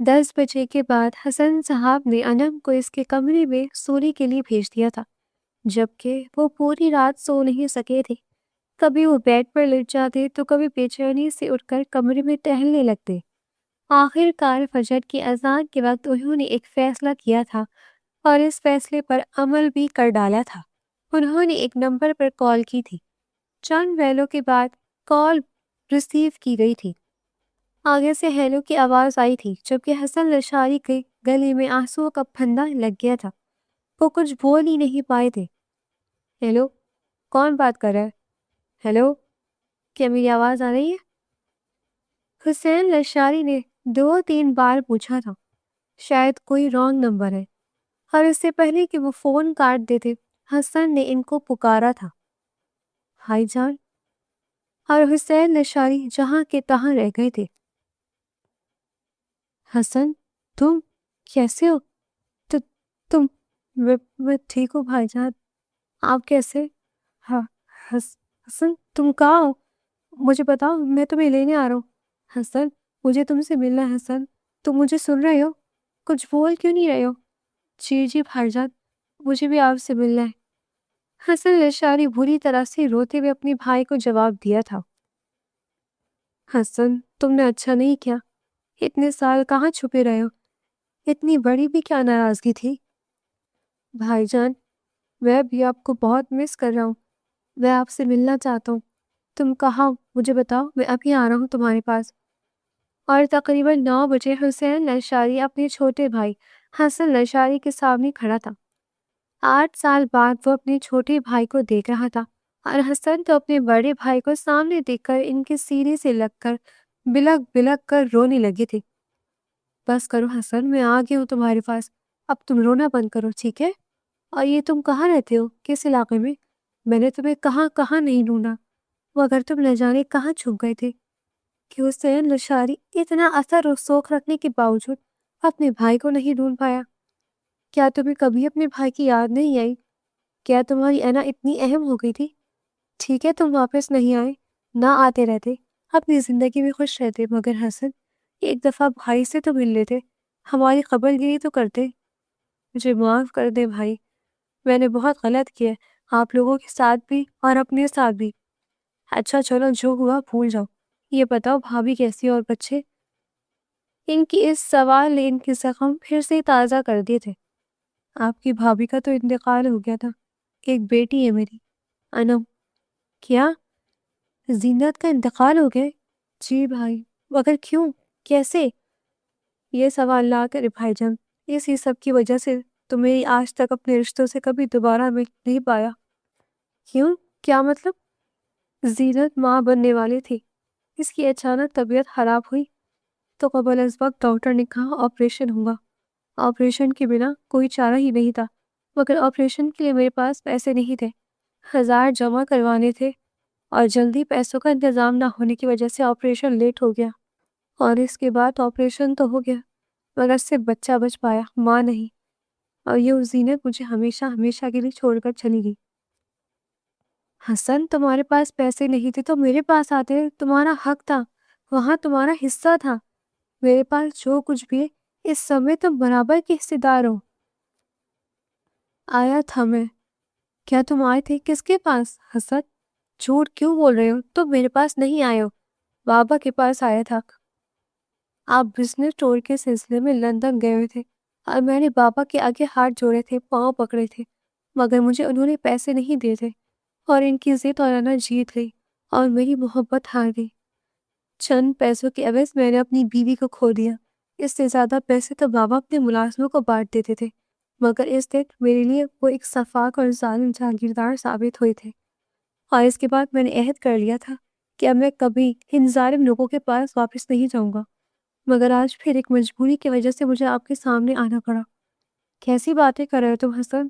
10 بجے کے بعد حسن صاحب نے انم کو اس کے کمرے میں سونے کے لیے بھیج دیا تھا، جبکہ وہ پوری رات سو نہیں سکے تھے۔ کبھی وہ بیڈ پر لیٹ جاتے تو کبھی بے چینی سے اٹھ کر کمرے میں ٹہلنے لگتے۔ آخر کار فجر کی اذان کے وقت انہوں نے ایک فیصلہ کیا تھا اور اس فیصلے پر عمل بھی کر ڈالا تھا۔ انہوں نے ایک نمبر پر کال کی تھی۔ چند ویلوں کے بعد کال ریسیو کی گئی تھی۔ آگے سے ہیلو کی آواز آئی تھی، جبکہ حسن لشاری کے گلے میں آنسوؤں کا پھندا لگ گیا تھا۔ وہ کچھ بول ہی نہیں پائے تھے۔ ہیلو، کون بات کر رہا ہے؟ ہیلو، کیا میری آواز آ رہی ہے؟ حسین لشاری نے 2-3 بار پوچھا تھا، شاید کوئی رانگ نمبر ہے، اور اس سے پہلے کہ وہ فون کاٹ دیتے حسن نے ان کو پکارا تھا، بھائی جان، اور حسین لشاری جہاں کے تہاں رہ گئے تھے۔ حسن، تم کیسے ہو؟ تم میں ٹھیک ہوں بھائی جان، آپ کیسے؟ ہاں، حسن تم کہاں ہو؟ مجھے بتاؤ، میں تمہیں لینے آ رہا ہوں۔ حسن، مجھے تم سے ملنا ہے۔ حسن، تم مجھے سن رہے ہو؟ کچھ بول کیوں نہیں رہے ہو؟ جی بھائی جان، مجھے بھی آپ سے ملنا ہے۔ حسن لشاری بری طرح سے روتے ہوئے اپنے بھائی کو جواب دیا تھا۔ حسن، تم نے اچھا نہیں کیا، اتنے سال کہاں چھپے رہے ہو؟ اتنی بڑی بھی کیا ناراضگی تھی؟ بھائی جان، میں بھی آپ کو بہت مس کر رہا ہوں، میں آپ سے ملنا چاہتا ہوں۔ تم کہاں ہو؟ مجھے بتاؤ، میں ابھی آ رہا ہوں تمہارے پاس۔ اور تقریباً 9 بجے حسین لشاری اپنے چھوٹے بھائی حسن لشاری کے سامنے کھڑا تھا۔ 8 سال بعد وہ اپنے چھوٹے بھائی کو دیکھ رہا تھا، اور حسن تو اپنے بڑے بھائی کو سامنے دیکھ کر ان کے سینے سے لگ کر بلک بلک کر رونے لگے تھے۔ بس کرو حسن، میں آ گئی ہوں تمہارے پاس، اب تم رونا بند کرو، ٹھیک ہے؟ اور یہ تم کہاں رہتے ہو؟ کس علاقے میں؟ میں نے تمہیں کہاں نہیں ڈھونڈا، مگر تم نہ جانے کہاں چھپ گئے تھے کہ حسین لشاری اتنا اثر و سوگ رکھنے کے باوجود اپنے بھائی کو نہیں ڈھونڈ پایا۔ کیا تمہیں کبھی اپنے بھائی کی یاد نہیں آئی؟ کیا تمہاری انا اتنی اہم ہو گئی تھی؟ ٹھیک ہے، تم واپس نہیں آئے، نہ آتے رہتے، اپنی زندگی میں خوش رہتے، مگر حسن، ایک دفعہ بھائی سے تو مل لیتے، ہماری قبر گیری تو کرتے۔ مجھے معاف کر دے بھائی، میں نے بہت غلط کیا، آپ لوگوں کے ساتھ بھی اور اپنے ساتھ بھی۔ اچھا چلو، جو ہوا بھول جاؤ۔ یہ بتاؤ، بھابھی کیسی اور بچے؟ ان کی اس سوال نے ان کے زخم پھر سے تازہ کر دیے تھے۔ آپ کی بھابھی کا تو انتقال ہو گیا تھا، ایک بیٹی ہے میری، انم۔ کیا؟ زینت کا انتقال ہو گیا؟ جی بھائی، مگر کیوں؟ کیسے؟ یہ سوال نہ کرے بھائی جان، اسی سب کی وجہ سے تو میری آج تک اپنے رشتوں سے کبھی دوبارہ مل نہیں پایا۔ کیوں؟ کیا مطلب؟ زینت ماں بننے والی تھی، اس کی اچانک طبیعت خراب ہوئی تو قبل از وقت ڈاکٹر نے کہا آپریشن ہوگا۔ آپریشن کے بنا کوئی چارہ ہی نہیں تھا، مگر آپریشن کے لیے میرے پاس پیسے نہیں تھے، 1000 جمع کروانے تھے، اور جلدی پیسوں کا انتظام نہ ہونے کی وجہ سے آپریشن لیٹ ہو گیا۔ اور اس کے بعد آپریشن تو ہو گیا، مگر صرف بچہ بچ پایا، ماں نہیں۔ اور یہ زینت مجھے ہمیشہ کے لیے چھوڑ کر چلی گئی۔ حسن، تمہارے پاس پیسے نہیں تھے تو میرے پاس آتے، تمہارا حق تھا، وہاں تمہارا حصہ تھا۔ میرے پاس جو کچھ بھی ہے، اس سب میں تم برابر کے حصے دار ہو۔ آیا تھا میں۔ کیا تم آئے تھے؟ کس کے پاس؟ حسن، جھوٹ کیوں بول رہے ہو؟ تم میرے پاس نہیں آئے ہو، بابا کے پاس آیا تھا۔ آپ بزنس ٹور کے سلسلے میں لندن گئے ہوئے تھے، اور میں نے بابا کے آگے ہاتھ جوڑے تھے، پاؤں پکڑے تھے، مگر مجھے انہوں نے پیسے نہیں دیے تھے، اور ان کی ضد اور انا جیت گئی، اور میری محبت ہار گئی۔ چند پیسوں کے عوض میں نے اپنی بیوی کو کھو دیا۔ اس سے زیادہ پیسے تو بابا اپنے ملازموں کو بانٹ دیتے تھے، مگر اس دن میرے لیے وہ ایک سفاک اور ظالم جاگیردار ثابت ہوئے تھے۔ اور اس کے بعد میں نے عہد کر لیا تھا کہ اب میں کبھی ان ظالم لوگوں کے پاس واپس نہیں جاؤں گا، مگر آج پھر ایک مجبوری کی وجہ سے مجھے آپ کے سامنے آنا پڑا۔ کیسی باتیں کر رہے ہو تم حسن؟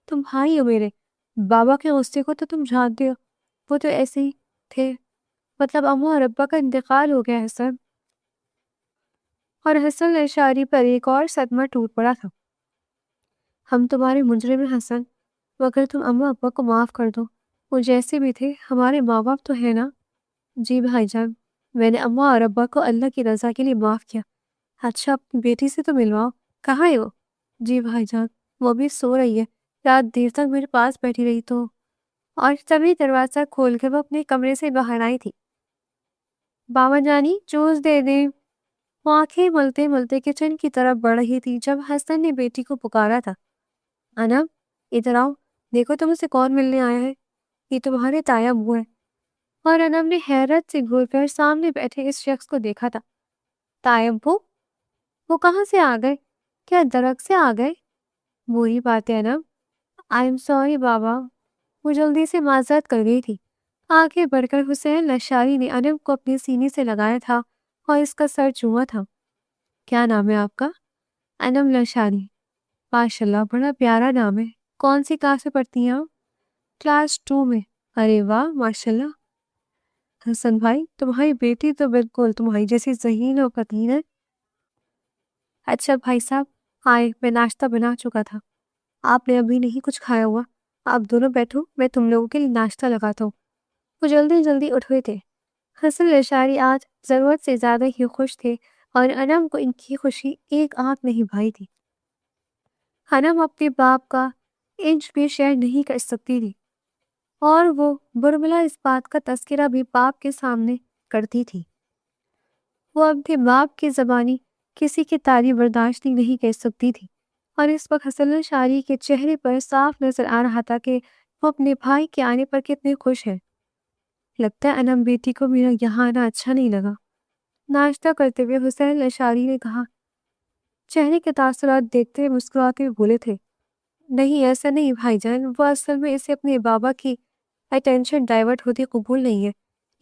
تم بھائی ہو میرے، بابا کے غصے کو تو تم جانتے ہو، وہ تو ایسے ہی تھے، مطلب اماں اور ابا کا انتقال ہو گیا حسن۔ اور حسن لشاری پر ایک اور صدمہ ٹوٹ پڑا تھا۔ ہم تمہارے مجرم ہیں حسن، مگر تم اماں ابا کو معاف کر دو، وہ جیسے بھی تھے ہمارے ماں باپ تو ہے نا۔ جی بھائی جان، میں نے اماں اور ابا کو اللہ کی رضا کے لیے معاف کیا، اچھا اپنی بیٹی سے تو ملواؤ، کہاں ہے وہ؟ جی بھائی جان، وہ بھی سو رہی ہے، رات دیر تک میرے پاس بیٹھی رہی تو، اور تبھی دروازہ کھول کے وہ اپنے کمرے سے باہر آئی تھی۔ بابا جانی جوس دے دیں۔ وہ آنکھیں ملتے ملتے کچن کی طرف بڑھ رہی تھی جب حسن نے بیٹی کو پکارا تھا۔ انم، ادھر آؤ، دیکھو تم سے کون ملنے آیا ہے، یہ تمہارے تایا ابو ہے۔ اور انم نے حیرت سے گھور کر سامنے بیٹھے اس شخص کو دیکھا تھا۔ تایا ابو؟ وہ کہاں سے آ گئے؟ کیا درخت سے آ گئے؟ وہی بات ہے انم، آئی ایم سوری بابا۔ وہ جلدی سے معذرت کر گئی تھی۔ آگے بڑھ کر حسین لشاری نے انم کو اپنے سینے سے لگایا تھا اور اس کا سر چوما تھا۔ کیا نام ہے آپ کا؟ انم لشاری۔ ماشاءاللہ، بڑا پیارا نام ہے۔ کون سی کلاس میں پڑھتی ہیں آپ؟ کلاس 2 میں۔ ارے واہ، ماشاءاللہ۔ حسن بھائی، تمہاری بیٹی تو بالکل تمہاری جیسی ذہین اور پتین ہے۔ اچھا بھائی صاحب، آئے، میں ناشتہ بنا چکا تھا، آپ نے ابھی نہیں کچھ کھایا ہوا۔ آپ دونوں بیٹھو، میں تم لوگوں کے لیے ناشتہ لگاتا ہوں۔ وہ جلدی جلدی اٹھ ہوئے تھے۔ حسن لشاری آج ضرورت سے زیادہ ہی خوش تھے اور انم کو ان کی خوشی ایک آنکھ نہیں بھائی تھی۔ انم اپنے باپ کا انچ بھی شیئر نہیں کر سکتی تھی اور وہ برملا اس بات کا تذکرہ بھی باپ کے سامنے کرتی تھی۔ وہ اپنے باپ کی زبانی کسی کی تعریف برداشت نہیں کر سکتی تھی اور اس وقت حسن لشاری کے چہرے پر صاف نظر آ رہا تھا کہ وہ اپنے بھائی کے آنے پر کتنے خوش ہیں۔ لگتا ہے انم بیٹی کو میرا یہاں آنا اچھا نہیں لگا۔ ناشتہ کرتے ہوئے حسین لشاری نے کہا۔ چہرے کے تاثرات دیکھتے ہوئے مسکراتے ہوئے بولے تھے، نہیں ایسا نہیں بھائی جان، وہ اصل میں اسے اپنے بابا کی اٹینشن ڈائیورٹ ہوتی قبول نہیں ہے۔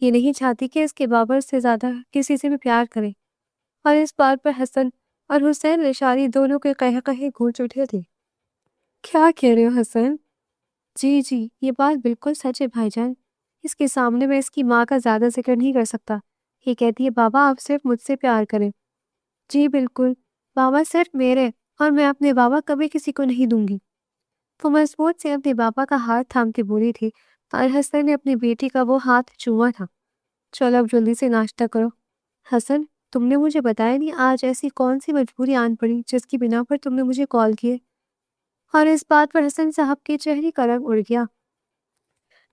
یہ نہیں چاہتی کہ اس کے بابا سے زیادہ کسی سے بھی پیار کرے۔ اور اس بات پر حسن اور حسین لشاری دونوں کے قہقہے گونج اٹھے تھے۔ کیا کہہ رہے ہو حسن؟ جی جی، یہ بات بالکل سچ ہے بھائی جان، اس کے سامنے میں اس کی ماں کا زیادہ ذکر نہیں کر سکتا۔ یہ کہتی ہے بابا آپ صرف مجھ سے پیار کریں۔ جی بالکل، بابا صرف میرے، اور میں اپنے بابا کبھی کسی کو نہیں دوں گی۔ وہ مضبوط سے اپنے بابا کا ہاتھ تھام کے بولی تھی اور حسن نے اپنی بیٹی کا وہ ہاتھ چوما تھا۔ چلو اب جلدی سے ناشتہ کرو۔ حسن، تم نے مجھے بتایا نہیں آج ایسی کون سی مجبوری آن پڑی جس کی بنا پر تم نے مجھے کال کیے؟ اور اس بات پر حسن صاحب کے چہرے کا رنگ اڑ گیا۔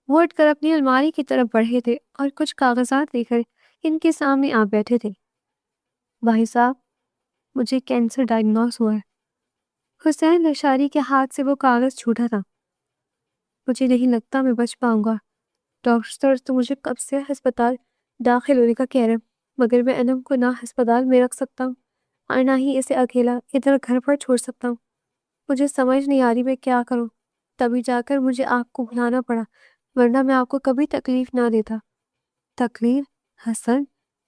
وہ اٹھ کر اپنی الماری کی طرف بڑھے تھے اور کچھ کاغذات لے کر ان کے سامنے آ بیٹھے تھے۔ بھائی صاحب، مجھے کینسر ڈائگنوز ہوا ہے۔ حسین لشاری کے ہاتھ سے وہ کاغذ چھوٹا تھا۔ مجھے نہیں لگتا میں بچ پاؤں گا۔ ڈاکٹر تو مجھے کب سے ہسپتال داخل ہونے کا کہہ رہے ہیں، مگر میں انم کو نہ ہسپتال میں رکھ سکتا ہوں اور نہ ہی اسے اکیلا ادھر گھر پر چھوڑ سکتا ہوں۔ مجھے سمجھ نہیں آ رہی میں کیا کروں۔ تبھی جا کر مجھے آپ کو بلانا پڑا، ورنہ میں آپ کو کبھی تکلیف نہ دیتا۔ تکلیف؟ حسن،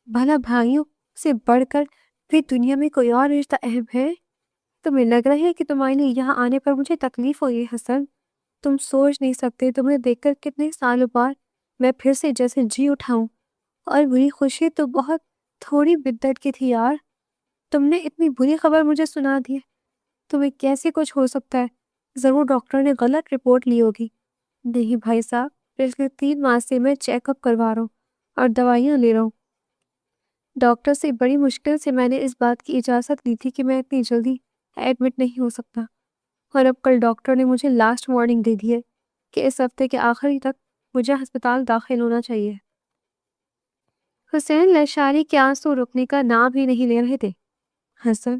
بھلا بھائیوں سے بڑھ کر بھی دنیا میں کوئی اور رشتہ اہم ہے؟ تمہیں لگ رہا ہے کہ تمہارے لیے یہاں آنے پر مجھے تکلیف ہوئی ہے حسن؟ تم سوچ نہیں سکتے تمہیں دیکھ کر کتنے سالوں بعد میں پھر سے جیسے جی اٹھاؤں، اور بری خوشی تو بہت تھوڑی بدت کی تھی یار۔ تم نے اتنی بری خبر مجھے سنا دی ہے، تمہیں کیسے کچھ ہو سکتا ہے؟ ضرور ڈاکٹر نے غلط رپورٹ لی ہوگی۔ نہیں بھائی صاحب، پچھلے 3 ماہ سے میں چیک اپ کروا رہا ہوں اور دوائیاں لے رہا ہوں۔ ڈاکٹر سے بڑی مشکل سے میں نے اس بات کی اجازت لی تھی کہ میں اتنی جلدی ایڈمٹ نہیں ہو سکتا، اور اب کل ڈاکٹر نے مجھے لاسٹ وارننگ دے دی ہے کہ اس ہفتے کے آخری تک مجھے ہسپتال داخل ہونا چاہیے۔ حسین لشاری کے آنسو رکنے کا نام ہی نہیں لے رہے تھے۔ حسن،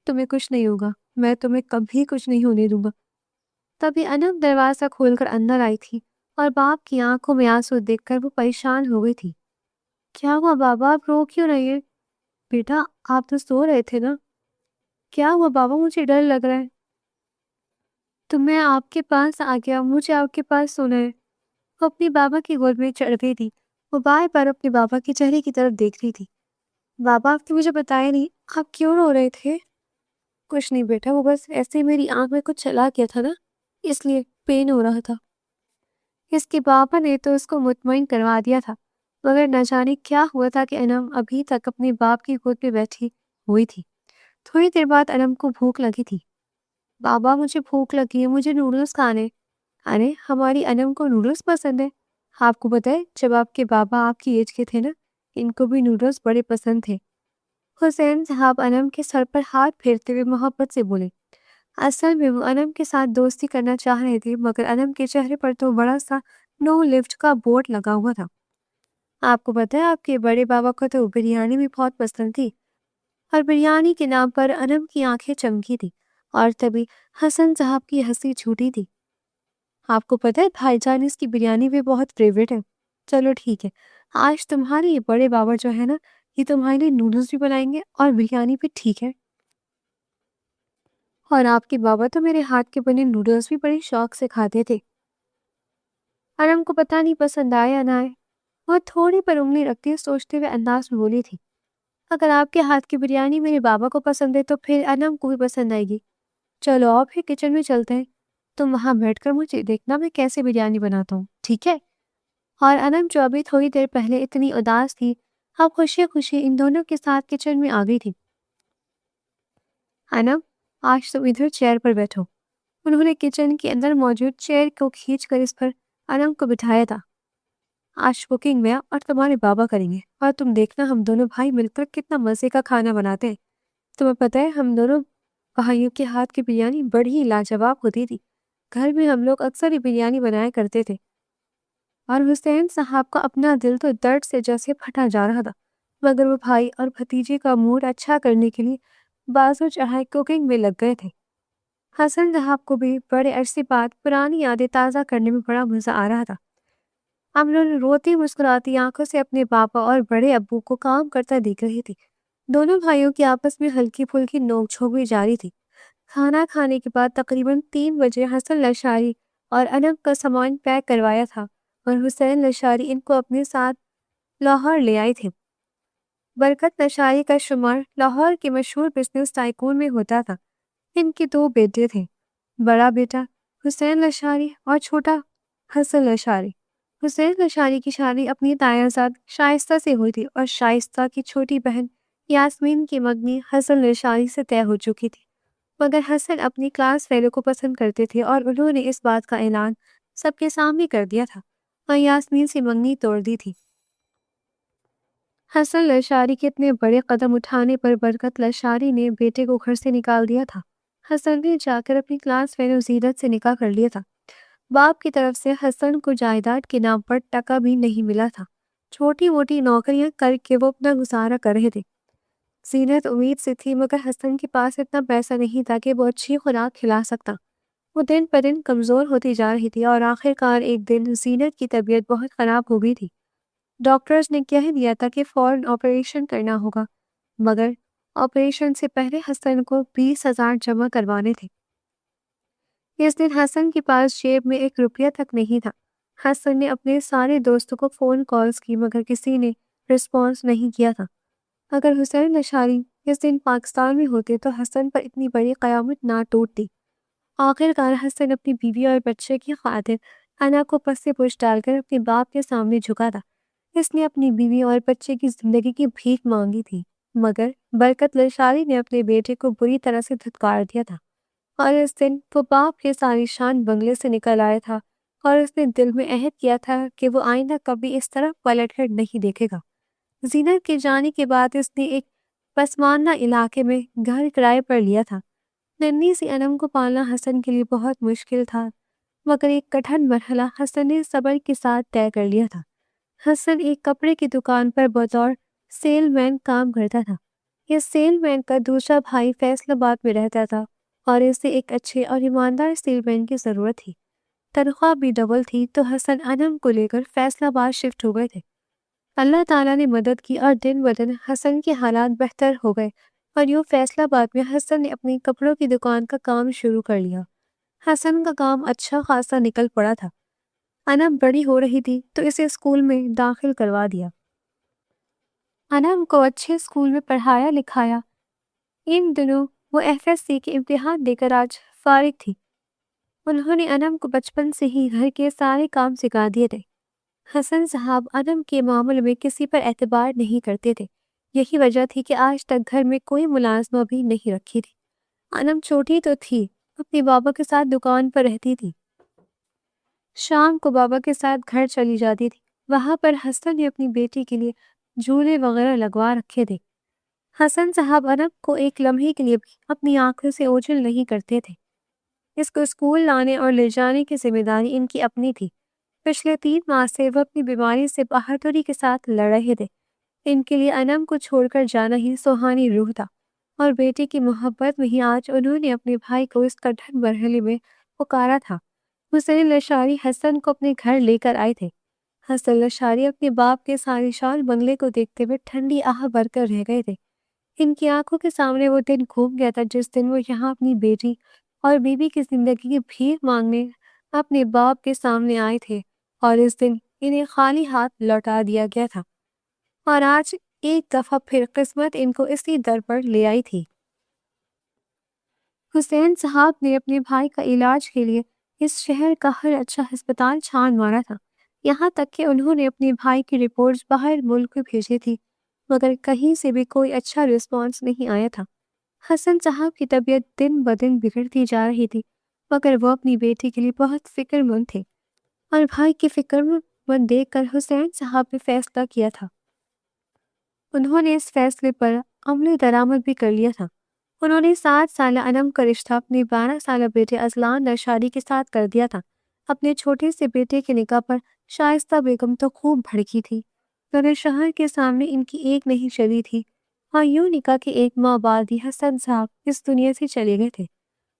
تمہیں کچھ نہیں ہوگا، میں تمہیں کبھی کچھ نہیں ہونے دوں گا۔ تبھی انم دروازہ کھول کر اندر آئی تھی اور باپ کی آنکھوں میں آنسو دیکھ کر وہ پریشان ہو گئی تھی۔ کیا ہوا بابا، آپ رو کیوں رہی ہیں؟ بیٹا آپ تو سو رہے تھے نا؟ کیا ہوا بابا، مجھے ڈر لگ رہا ہے۔ تو میں آپ کے پاس آ گیا، مجھے آپ کے پاس سونا ہے۔ وہ اپنی بابا کی گود میں چڑھ گئی تھی۔ وہ بار بار اپنے بابا کے چہرے کی طرف دیکھ رہی تھی۔ بابا آپ نے مجھے بتایا نہیں، آپ کیوں رو رہے تھے؟ کچھ نہیں بیٹا، وہ بس ایسے میری آنکھ میں کچھ چلا گیا تھا نا، اس لیے پین ہو رہا تھا۔ اس کے بابا نے تو اس کو مطمئن کروا دیا تھا، مگر نہ جانے کیا ہوا تھا کہ انم ابھی تک اپنے باپ کی گود پہ بیٹھی ہوئی تھی۔ تھوڑی دیر بعد انم کو بھوک لگی تھی۔ بابا مجھے بھوک لگی ہے، مجھے نوڈلز کھانے۔ ارے ہماری انم کو نوڈلز پسند ہے۔ آپ کو پتہ ہے جب آپ کے بابا آپ کی ایج کے تھے نا، ان کو بھی نوڈلز بڑے پسند تھے۔ حسین صاحب انم کے سر پر ہاتھ پھیرتے ہوئے محبت سے بولے۔ اصل میں وہ انم کے ساتھ دوستی کرنا چاہ رہے تھے، مگر انم کے چہرے پر تو بڑا سا نو لفٹ کا بورڈ لگا ہوا تھا۔ آپ کو پتہ ہے آپ کے بڑے بابا کو تو بریانی بھی بہت پسند تھی، اور بریانی کے نام پر انم کی آنکھیں چمکی تھی، اور تبھی حسن صاحب کی ہنسی چھوٹی تھی۔ آپ کو پتہ ہے بھائی جان اس کی بریانی بھی بہت فیوریٹ ہے۔ چلو ٹھیک ہے، آج تمہارے یہ بڑے بابا جو ہے نا، یہ تمہارے لیے نوڈلز بھی بنائیں گے اور بریانی بھی، ٹھیک ہے؟ اور آپ کے بابا تو میرے ہاتھ کے بنے نوڈلز بھی بڑے شوق سے کھاتے تھے۔ انم کو پتہ نہیں پسند آیا یا نہ آئے، وہ تھوڑی پر انگلی رکھتے سوچتے ہوئے انداز میں بولی تھی، اگر آپ کے ہاتھ کی بریانی میرے بابا کو پسند ہے تو پھر انم کو بھی پسند آئے گی۔ چلو آپ پھر کچن میں چلتے ہیں، تم وہاں بیٹھ کر مجھے دیکھنا میں کیسے بریانی بناتا ہوں، ٹھیک ہے؟ اور انم جو ابھی تھوڑی دیر پہلے اتنی اداس تھی، اب خوشی خوشی ان دونوں کے ساتھ کچن میں آ گئی تھی۔ انم، آج تم ادھر چیئر پر بیٹھو۔ انہوں نے کچن کے اندر موجود چیئر کو کھینچ کر اس پر انم کو بٹھایا تھا۔ آج کوکنگ میں اور تمہارے بابا کریں گے، اور تم دیکھنا ہم دونوں بھائی مل کر کتنا مزے کا کھانا بناتے ہیں۔ تمہیں پتہ ہے ہم دونوں بھائیوں کے ہاتھ کی بریانی بڑی ہی لاجواب ہوتی تھی، گھر میں ہم لوگ اکثر ہی بریانی بنایا کرتے تھے۔ اور حسین صاحب کا اپنا دل تو درد سے جیسے پھٹا جا رہا تھا، مگر وہ بھائی اور بھتیجے کا موڈ اچھا کرنے کے لیے بازو چڑھائے کوکنگ میں لگ گئے تھے۔ حسن صاحب کو بھی بڑے عرصے بعد پرانی یادیں تازہ کرنے میں بڑا مزہ آ رہا تھا۔ امرو روتی مسکراتی آنکھوں سے اپنے پاپا اور بڑے ابو کو کام کرتا دیکھ رہی تھی۔ دونوں بھائیوں کی آپس میں ہلکی پھلکی نوک جھوک بھی جاری تھی۔ کھانا کھانے کے بعد تقریباً 3 بجے حسن لشاری اور انم کا سامان پیک کروایا تھا، اور حسین لشاری ان کو اپنے ساتھ لاہور لے آئے تھے۔ برکت لشاری کا شمار لاہور کے مشہور بزنس ٹائکون میں ہوتا تھا۔ ان کے 2 بیٹے تھے، بڑا بیٹا حسین لشاری اور چھوٹا حسن لشاری۔ حسین لشاری کی شادی اپنی تایازاد شائستہ سے ہوئی تھی، اور شائستہ کی چھوٹی بہن یاسمین کی منگنی حسن لشاری سے طے ہو چکی تھی، مگر حسن اپنی کلاس فیلو کو پسند کرتے تھے، اور انہوں نے اس بات کا اعلان سب کے سامنے کر دیا تھا اور یاسمین سے منگنی توڑ دی تھی۔ حسن لشاری کے اتنے بڑے قدم اٹھانے پر برکت لشاری نے بیٹے کو گھر سے نکال دیا تھا۔ حسن نے جا کر اپنی کلاس فیلو زینت سے نکاح کر لیا تھا۔ باپ کی طرف سے حسن کو جائیداد کے نام پر ٹکا بھی نہیں ملا تھا، چھوٹی موٹی نوکریاں کر کے وہ اپنا گزارا کر رہے تھے۔ زینت امید سے تھی، مگر حسن کے پاس اتنا پیسہ نہیں تھا کہ وہ اچھی خوراک کھلا سکتا۔ وہ دن پر دن کمزور ہوتی جا رہی تھی، اور آخر کار ایک دن زینت کی طبیعت بہت خراب ہو گئی تھی۔ ڈاکٹرز نے کہہ دیا تھا کہ فوراً آپریشن کرنا ہوگا، مگر آپریشن سے پہلے حسن کو 20,000 جمع کروانے تھے۔ اس دن حسن کے پاس جیب میں 1 روپیہ تک نہیں تھا۔ حسن نے اپنے سارے دوستوں کو فون کالز کی، مگر کسی نے رسپانس نہیں کیا تھا۔ اگر حسین لشاری اس دن پاکستان میں ہوتے تو حسن پر اتنی بڑی قیامت نہ ٹوٹتی۔ آخر کار حسن اپنی بیوی اور بچے کی خاطر انا کو پس سے پوچھ ڈال کر اپنے باپ کے سامنے جھکا تھا۔ اس نے اپنی بیوی اور بچے کی زندگی کی بھیک مانگی تھی، مگر برکت لشاری نے اپنے بیٹے کو بری طرح سے دھتکار دیا تھا، اور اس دن وہ باپ کے ساری شان بنگلے سے نکل آیا تھا، اور اس نے دل میں عہد کیا تھا کہ وہ آئندہ کبھی اس طرح پلٹ کر نہیں دیکھے گا۔ زینت کے جانے کے بعد اس نے ایک پسماندہ علاقے میں گھر کرائے پر لیا تھا۔ ننھی سی انم کو پالنا حسن کے لیے بہت مشکل تھا، مگر ایک کٹھن مرحلہ حسن نے صبر کے ساتھ طے کر لیا تھا۔ حسن ایک کپڑے کی دکان پر بطور سیل مین کام کرتا تھا۔ اس سیل مین کا دوسرا بھائی فیصل آباد میں رہتا تھا، اور اسے ایک اچھے اور ایماندار سیل مین کی ضرورت تھی۔ تنخواہ بھی ڈبل تھی، تو حسن انم کو لے کر فیصل آباد شفٹ ہو گئے تھے۔ اللہ تعالیٰ نے مدد کی، اور دن بدن حسن کے حالات بہتر ہو گئے، اور یوں فیصل آباد میں حسن نے اپنی کپڑوں کی دکان کا کام شروع کر لیا۔ حسن کا کام اچھا خاصا نکل پڑا تھا۔ انم بڑی ہو رہی تھی تو اسے اسکول میں داخل کروا دیا۔ انم کو اچھے اسکول میں پڑھایا لکھایا۔ ان دنوں وہ FSC کے امتحان دے کر آج فارغ تھی۔ انہوں نے انم کو بچپن سے ہی گھر کے سارے کام سکھا دیے تھے۔ حسن صاحب انم کے معاملے میں کسی پر اعتبار نہیں کرتے تھے، یہی وجہ تھی کہ آج تک گھر میں کوئی ملازمہ بھی نہیں رکھی تھی۔ انم چھوٹی تو تھی، اپنے بابا کے ساتھ دکان پر رہتی تھی، شام کو بابا کے ساتھ گھر چلی جاتی تھی۔ وہاں پر حسن نے اپنی بیٹی کے لیے جھولے وغیرہ لگوا رکھے تھے۔ حسن صاحب انب کو ایک لمحے کے لیے بھی اپنی آنکھوں سے اوجھل نہیں کرتے تھے۔ اس کو اسکول لانے اور لے جانے کی ذمہ داری ان کی اپنی تھی۔ پچھلے 3 ماہ سے وہ اپنی بیماری سے بہادری کے ساتھ لڑ رہے تھے۔ ان کے لیے انم کو چھوڑ کر جانا ہی سوہانی روح تھا، اور بیٹے کی محبت میں ہی آج انہوں نے اپنے بھائی کو اس کٹھن مرحلے میں پکارا تھا۔ حسین لشاری حسن کو اپنے گھر لے کر آئے تھے۔ حسن لشاری اپنے باپ کے سالیشان بنگلے کو دیکھتے ہوئے ٹھنڈی آہ بھر کر رہ گئے تھے۔ ان کی آنکھوں کے سامنے وہ دن گھوم گیا تھا جس دن وہ یہاں اپنی بیٹی اور بیوی کی زندگی کی بھیک مانگنے اپنے باپ کے سامنے آئے تھے، اور اس دن انہیں خالی ہاتھ لوٹا دیا گیا تھا، اور آج ایک دفعہ پھر قسمت ان کو اسی در پر لے آئی تھی۔ حسین صاحب نے اپنے بھائی کا علاج کے لیے اس شہر کا ہر اچھا ہسپتال چھان مارا تھا، یہاں تک کہ انہوں نے اپنے بھائی کی رپورٹس باہر ملک بھیجی تھی، مگر کہیں سے بھی کوئی اچھا رسپانس نہیں آیا تھا۔ حسن صاحب کی طبیعت دن بدن بگڑتی جا رہی تھی، مگر وہ اپنی بیٹی کے لیے بہت فکر مند تھے، اور بھائی کی فکر مند دیکھ کر حسین صاحب نے فیصلہ کیا تھا۔ انہوں نے اس فیصلے پر عمل درآمد بھی کر لیا تھا۔ انہوں نے 7 سالہ انم کا رشتہ اپنے 12 سالہ بیٹے اذلان نرشاری کے ساتھ کر دیا تھا۔ اپنے چھوٹے سے بیٹے کے نکاح پر شائستہ بیگم تو خوب بھڑکی تھی، مگر شوہر کے سامنے ان کی ایک نہیں چلی تھی، اور یوں نکاح کے 1 ماہ بعد ہی حسن صاحب اس دنیا سے چلے گئے تھے۔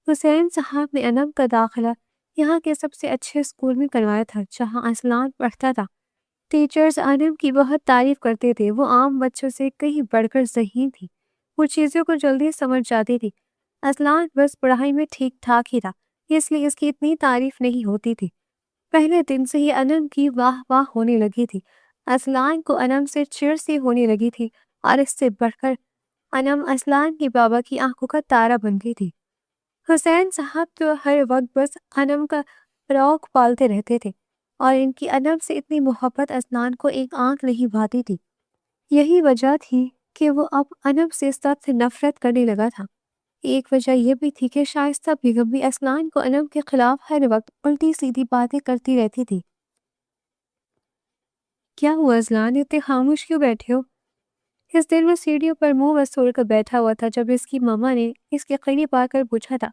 حسین صاحب نے انم کا داخلہ یہاں کے سب سے اچھے اسکول میں کروایا تھا جہاں اذلان پڑھتا تھا۔ ٹیچرز انم کی بہت تعریف کرتے تھے، وہ عام بچوں سے کہیں بڑھ کر ذہین تھی، وہ چیزوں کو جلدی سمجھ جاتی تھی۔ اذلان بس پڑھائی میں ٹھیک ٹھاک ہی تھا، اس لیے اس کی اتنی تعریف نہیں ہوتی تھی۔ پہلے دن سے ہی انم کی واہ واہ ہونے لگی تھی۔ اذلان کو انم سے چڑ سی ہونے لگی تھی، اور اس سے بڑھ کر انم اذلان کی بابا کی آنکھوں کا تارا بن گئی تھی۔ حسین صاحب تو ہر وقت بس انم کا رعب پالتے رہتے تھے، اور ان کی انم سے اتنی محبت اذلان کو ایک آنکھ نہیں بھاتی تھی۔ یہی وجہ تھی کہ وہ اب انم سے سخت نفرت کرنے لگا تھا۔ ایک وجہ یہ بھی تھی کہ شائستہ بیگم بھی اذلان کو انم کے خلاف ہر وقت الٹی سیدھی باتیں کرتی رہتی تھی۔ کیا ہوا اذلان، اتنے خاموش کیوں بیٹھے ہو؟ اس دن وہ سیڑھیوں پر منہ وسوڑ کر بیٹھا ہوا تھا جب اس کی ماما نے اس کے قریب آ کر پوچھا تھا۔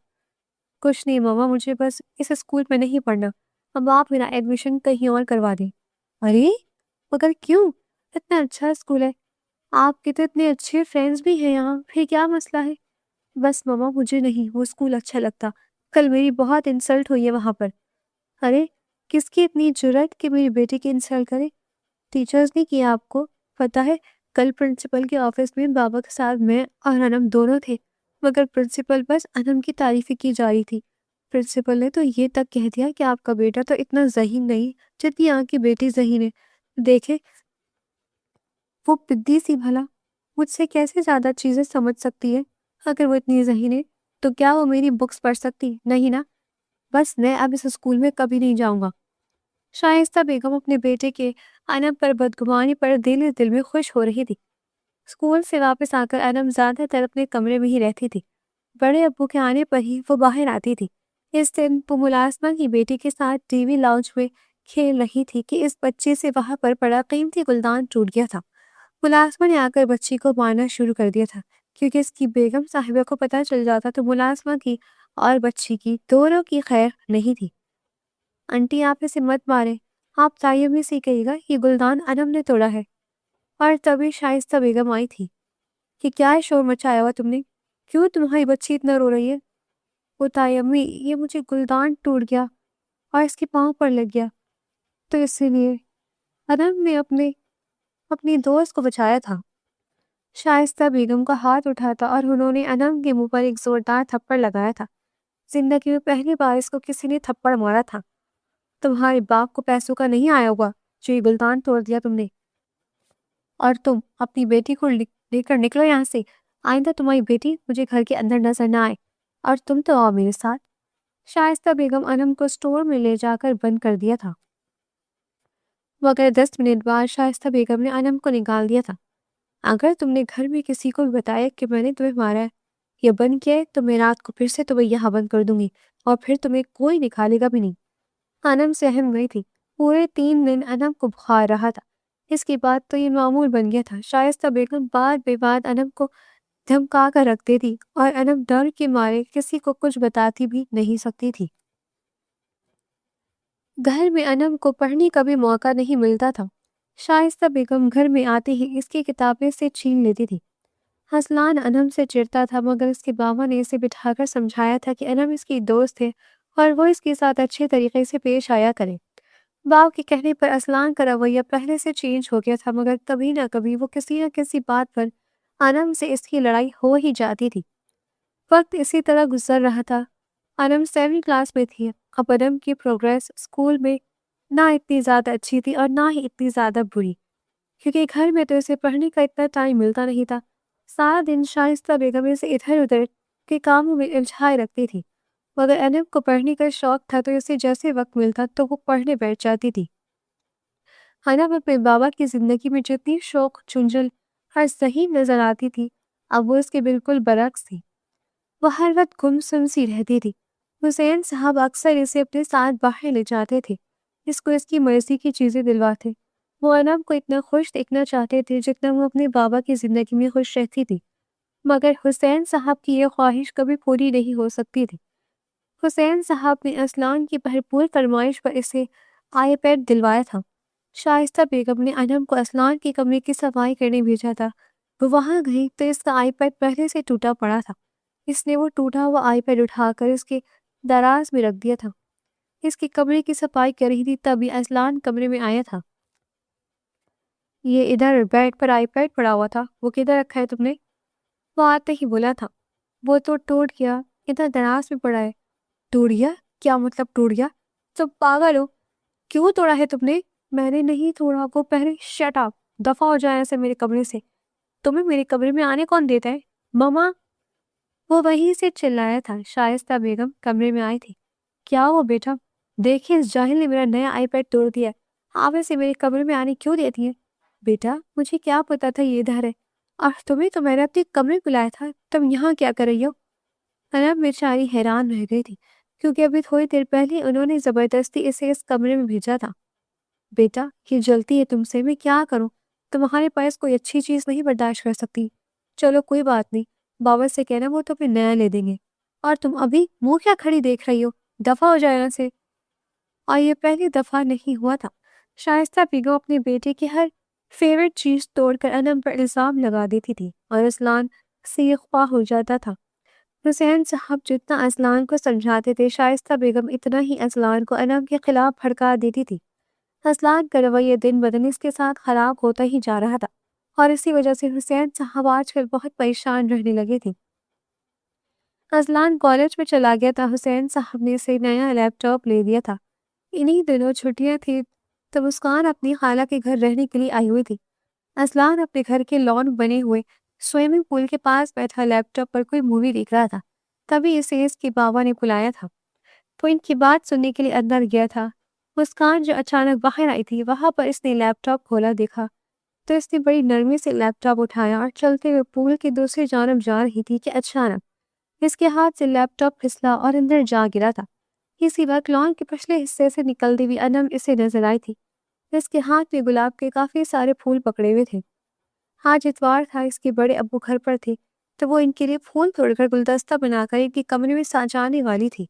کچھ نہیں ماما، مجھے بس اس اسکول میں نہیں پڑھنا، اب آپ میرا ایڈمیشن کہیں اور کروا دیں۔ ارے مگر کیوں؟ اتنا اچھا اسکول ہے، آپ کے تو اتنے اچھے فرینڈز بھی ہیں یہاں، پھر کیا مسئلہ ہے؟ بس ماما مجھے نہیں وہ اسکول اچھا لگتا، کل میری بہت انسلٹ ہوئی ہے وہاں پر۔ ارے کس کی اتنی جرأت کہ میری بیٹی کی انسلٹ کرے؟ ٹیچرز نے کیا آپ کو پتہ ہے؟ کل پرنسپل کے آفس میں بابا کے ساتھ میں اور انم دونوں تھے، مگر پرنسپل بس انم کی تعریفیں کی جا رہی تھی۔ پرنسپل نے تو یہ تک کہہ دیا کہ آپ کا بیٹا تو اتنا ذہین نہیں جتنی آپ کی بیٹی ذہین ہے۔ دیکھے وہ پدی سی بھلا مجھ سے کیسے زیادہ چیزیں سمجھ سکتی ہے؟ اگر وہ اتنی ذہین ہے تو کیا وہ میری بکس پڑھ سکتی؟ نہیں نا۔ بس میں اب اس اسکول میں کبھی نہیں جاؤں گا۔ شائستہ بیگم اپنے بیٹے کے انم پر بدگمانی پر دل میں خوش ہو رہی تھی۔ اسکول سے واپس آ کر انم زیادہ تر اپنے کمرے میں ہی رہتی تھی، بڑے ابو کے آنے پر ہی وہ باہر آتی تھی۔ اس دن وہ ملازمہ کی بیٹی کے ساتھ ٹی وی لاؤنج میں کھیل رہی تھی کہ اس بچے سے وہاں پر پڑا قیمتی گلدان ٹوٹ گیا تھا۔ ملازمہ نے آ کر بچی کو مارنا شروع کر دیا تھا، کیونکہ اس کی بیگم صاحبہ کو پتہ چل جاتا تو ملازمہ کی اور بچی کی دونوں کی خیر نہیں تھی۔ انٹی آپ اسے مت مارے، آپ تائیمی سے کہے گا یہ گلدان انم نے توڑا ہے۔ اور تبھی شائستہ بیگم آئی تھی کہ کیا شور مچایا ہوا تم نے؟ کیوں تمہاری بچی اتنا رو رہی ہے؟ وہ تائی امی یہ مجھے گلدان ٹوٹ گیا اور اس کے پاؤں پر لگ گیا، تو اسی لیے انم نے اپنی دوست کو بچایا تھا۔ شائستہ بیگم کا ہاتھ اٹھا تھا اور انہوں نے انم کے منہ پر ایک زوردار تھپڑ لگایا تھا۔ زندگی میں پہلی بار اس کو کسی نے تھپڑ مارا تھا۔ تمہارے باپ کو پیسوں کا نہیں آیا ہوگا جو یہ گلدان توڑ دیا تم نے، اور تم اپنی بیٹی کو لے کر نکلو یہاں سے۔ آئندہ تمہاری بیٹی مجھے گھر کے اندر نظر نہ آئے، اور تم تو آؤ میرے ساتھ۔ شائستہ بیگم انم کو اسٹور میں لے جا کر بند کر دیا تھا، مگر 10 منٹ بعد شائستہ بیگم نے انم کو نکال دیا تھا۔ اگر تم نے گھر میں کسی کو بھی بتایا کہ میں نے تمہیں مارا ہے یا بند کیا ہے تو میں رات کو پھر سے تمہیں یہاں بند کر دوں گی، اور پھر تمہیں کوئی نکالے گا بھی نہیں۔ انم سہم گئی تھی۔ پورے 3 دن انم کو بخار رہا تھا، اس کے بعد تو یہ معمول بن گیا تھا۔ شائستہ بیگم بار بے بار انم کو دھمکا کر رکھتی تھی اور انم ڈر کے مارے کسی کو کچھ بتاتی بھی نہیں سکتی تھی۔ گھر میں انم کو پڑھنے کا بھی موقع نہیں ملتا تھا۔ شائستہ بیگم گھر میں آتے ہی اس کی کتابیں سے چھین لیتی تھی۔ حسنان انم سے چڑھتا تھا، مگر اس کے بابا نے اسے بٹھا کر سمجھایا تھا کہ انم اس کی دوست ہے اور وہ اس کے ساتھ اچھے طریقے سے پیش آیا کرے۔ باپ کے کہنے پر اسلان کا رویہ پہلے سے چینج ہو گیا تھا، مگر کبھی نہ کبھی وہ کسی نہ کسی بات پر انم سے اس کی لڑائی ہو ہی جاتی تھی۔ وقت اسی طرح گزر رہا تھا۔ انم 7 کلاس میں تھی۔ اب انم کی پروگریس اسکول میں نہ اتنی زیادہ اچھی تھی اور نہ ہی اتنی زیادہ بری، کیونکہ گھر میں تو اسے پڑھنے کا اتنا ٹائم ملتا نہیں تھا۔ سارا دن شائستہ بیگم اسے ادھر ادھر کے کاموں میں الجھائے رکھتی تھی، مگر انم کو پڑھنے کا شوق تھا تو اسے جیسے وقت ملتا تو وہ پڑھنے بیٹھ جاتی تھی۔ انم اپنے بابا کی زندگی میں جتنی شوق چنجل اور صحیح نظر آتی تھی، اب وہ اس کے بالکل برعکس تھی۔ وہ ہر وقت گمسم سی رہتی تھی۔ حسین صاحب اکثر اسے اپنے ساتھ باہر لے جاتے تھے، اس کو اس کی مرضی کی چیزیں دلواتے۔ وہ انم کو اتنا خوش دیکھنا چاہتے تھے جتنا وہ اپنے بابا کی زندگی میں خوش رہتی تھی، مگر حسین صاحب کی یہ خواہش کبھی پوری نہیں ہو سکتی تھی۔ حسین صاحب نے اسلان کی بھرپور فرمائش پر اسے آئی پیڈ دلوایا تھا۔ شائستہ بیگم نے انم کو اسلان کے کمرے کی صفائی کرنے بھیجا تھا۔ وہ وہاں گئی تو اس کا آئی پیڈ پہلے سے ٹوٹا پڑا تھا۔ اس نے وہ ٹوٹا ہوا آئی پیڈ اٹھا کر اس کے دراز میں رکھ دیا تھا۔ اس کے کمرے کی صفائی کر رہی تھی تبھی اسلان کمرے میں آیا تھا۔ یہ ادھر بیڈ پر آئی پیڈ پڑا ہوا تھا، وہ کدھر رکھا ہے تم نے؟ وہ آتے ہی بولا تھا۔ وہ تو ٹوٹ گیا، ادھر دراز میں پڑا ہے۔ ٹوٹ گیا؟ کیا مطلب ٹوٹ گیا؟ تم پاگل ہو، کیوں توڑا ہے تم نے؟ میں نے نہیں توڑا، وہ پہلے شٹ اپ، دفع ہو جائے ایسے میرے کمرے سے۔ تمہیں میرے کمرے میں آنے کون دیتا ہے؟ ماما! وہ وہیں سے چلایا تھا۔ شائستہ بیگم کمرے میں آئی تھی۔ کیا ہوا بیٹا؟ دیکھیں اس جاہل نے میرا نیا آئی پیڈ توڑ دیا ہے، آپ اسے میرے کمرے میں آنے کیوں دیتی ہیں؟ بیٹا مجھے کیا پتا تھا یہ ادھر ہے، اور تمہیں تو میں نے اپنے کمرے میں لایا تھا، تم یہاں کیا کر رہی ہو؟ انم بیچاری حیران رہ گئی تھی، کیونکہ ابھی تھوڑی دیر پہلے انہوں نے زبردستی اسے اس کمرے میں بھیجا تھا۔ بیٹا یہ جلتی ہے تم سے، میں کیا کروں؟ تمہارے پاس کوئی اچھی چیز نہیں برداشت کر سکتی۔ چلو کوئی بات نہیں، بابا سے کہنا وہ تمہیں نیا لے دیں گے، اور تم ابھی منہ کیا کھڑی دیکھ رہی ہو؟ دفع ہو جائے یہاں سے۔ اور یہ پہلی دفعہ نہیں ہوا تھا۔ شائستہ بیگم اپنے بیٹے کی ہر فیورٹ چیز توڑ کر انم پر الزام لگا دیتی تھی اور اسلان سیخ خواہ ہو جاتا تھا۔ حسین صاحب جتنا اسلان کو سمجھاتے تھے، شائستہ بیگم اتنا ہی اسلان کو انم کے خلاف بھڑکا دیتی تھی۔ اسلان کا رویہ دن بدن اس کے ساتھ خراب ہوتا ہی جا رہا تھا، اور اسی وجہ سے حسین صاحب آج کل بہت پریشان رہنے لگے تھے۔ اسلان کالج میں چلا گیا تھا۔ حسین صاحب نے اسے نیا لیپ ٹاپ لے دیا تھا۔ انہی دنوں چھٹیاں تھی تو مسکان اپنی خالہ کے گھر رہنے کے لیے آئی ہوئی تھی۔ اسلان اپنے گھر کے لان بنے ہوئے سوئمنگ پول کے پاس بیٹھا لیپ ٹاپ پر کوئی مووی دیکھ رہا تھا، تبھی اسے اس کے بابا نے بلایا تھا۔ وہ ان کی بات سننے کے لیے اندر گیا تھا۔ مسکان جو اچانک باہر آئی تھی، وہاں پر اس نے لیپ ٹاپ کھولا دیکھا تو اس نے بڑی نرمی سے لیپ ٹاپ اٹھایا اور چلتے ہوئے پول کی دوسری جانب جا رہی تھی کہ اچانک اس کے ہاتھ سے لیپ ٹاپ پھسلا اور اندر جا گرا تھا۔ اسی وقت لان کے پچھلے حصے سے نکلتی ہوئی انم اسے نظر آئی تھی۔ اس کے ہاتھ میں گلاب کے کافی سارے پھول پکڑے ہوئے تھے۔ آج اتوار تھا، اس کے بڑے ابو گھر پر تھے تو وہ ان کے لیے پھول توڑ کر گلدستہ بنا کر ان کے کمرے میں سجانے والی تھی۔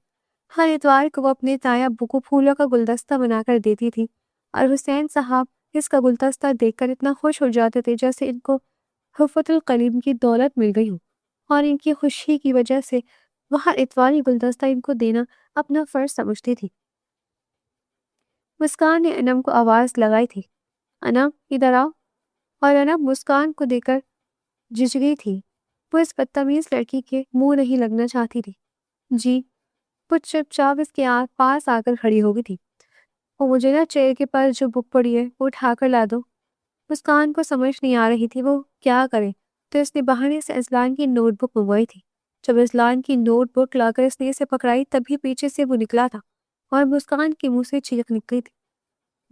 ہر اتوار کو وہ اپنے تایا ابو کو پھولوں کا گلدستہ بنا کر دیتی تھی، اور حسین صاحب اس کا گلدستہ دیکھ کر اتنا خوش ہو جاتے تھے جیسے ان کو حفت القلیم کی دولت مل گئی ہو، اور ان کی خوشی کی وجہ سے وہ ہر اتواری گلدستہ ان کو دینا اپنا فرض سمجھتی تھی۔ مسکان نے انم کو آواز لگائی تھی، انم ادھر آؤ، اور انم مسکان کو دیکھ کر جھنج گئی تھی۔ وہ اس بدتمیز لڑکی کے منہ نہیں لگنا چاہتی تھی۔ جی، وہ چپ چاپ اس کے پاس آ کر کھڑی ہو گئی تھی۔ وہ مجھے نا چیئر کے پاس جو بک پڑی ہے وہ اٹھا کر لا دو۔ مسکان کو سمجھ نہیں آ رہی تھی وہ کیا کرے، تو اس نے بہانے سے اسلان کی نوٹ بک منگوائی تھی۔ جب اسلان کی نوٹ بک لا کر اس نے اسے پکڑائی تبھی پیچھے سے وہ نکلا تھا اور مسکان کے منہ سے چیخ نکلی تھی،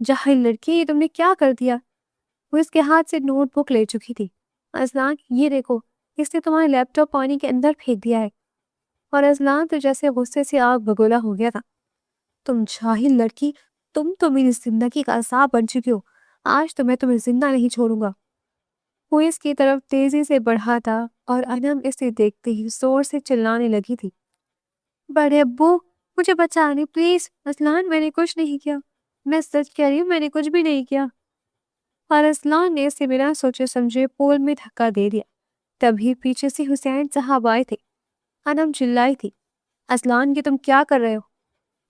جاہل لڑکی، یہ تم نے کیا کر دیا؟ وہ اس کے ہاتھ سے نوٹ بک لے چکی تھی۔ اسلان یہ دیکھو، اس نے تمہارا لیپ ٹاپ پانی کے اندر پھینک دیا ہے۔ اور اسلان تو جیسے غصے سے آگ بگولا ہو گیا تھا۔ تم جاہل لڑکی، تم تو میری زندگی کا عذاب بن چکی ہو، آج تو میں تمہیں زندہ نہیں چھوڑوں گا۔ وہ اس کی طرف تیزی سے بڑھا تھا اور انم اسے دیکھتے ہی زور سے چلانے لگی تھی۔ بڑے ابو، مجھے بچا لیں پلیز، اصلان میں نے کچھ نہیں کیا، میں سچ کہہ رہی ہوں، میں نے کچھ بھی نہیں کیا۔ اور اصلان نے اسے بنا سوچے سمجھے پول میں دھکا دے دیا۔ تبھی پیچھے سے حسین صاحب آئے تھے۔ انم چلائی تھی، اصلان کہ تم کیا کر رہے ہو؟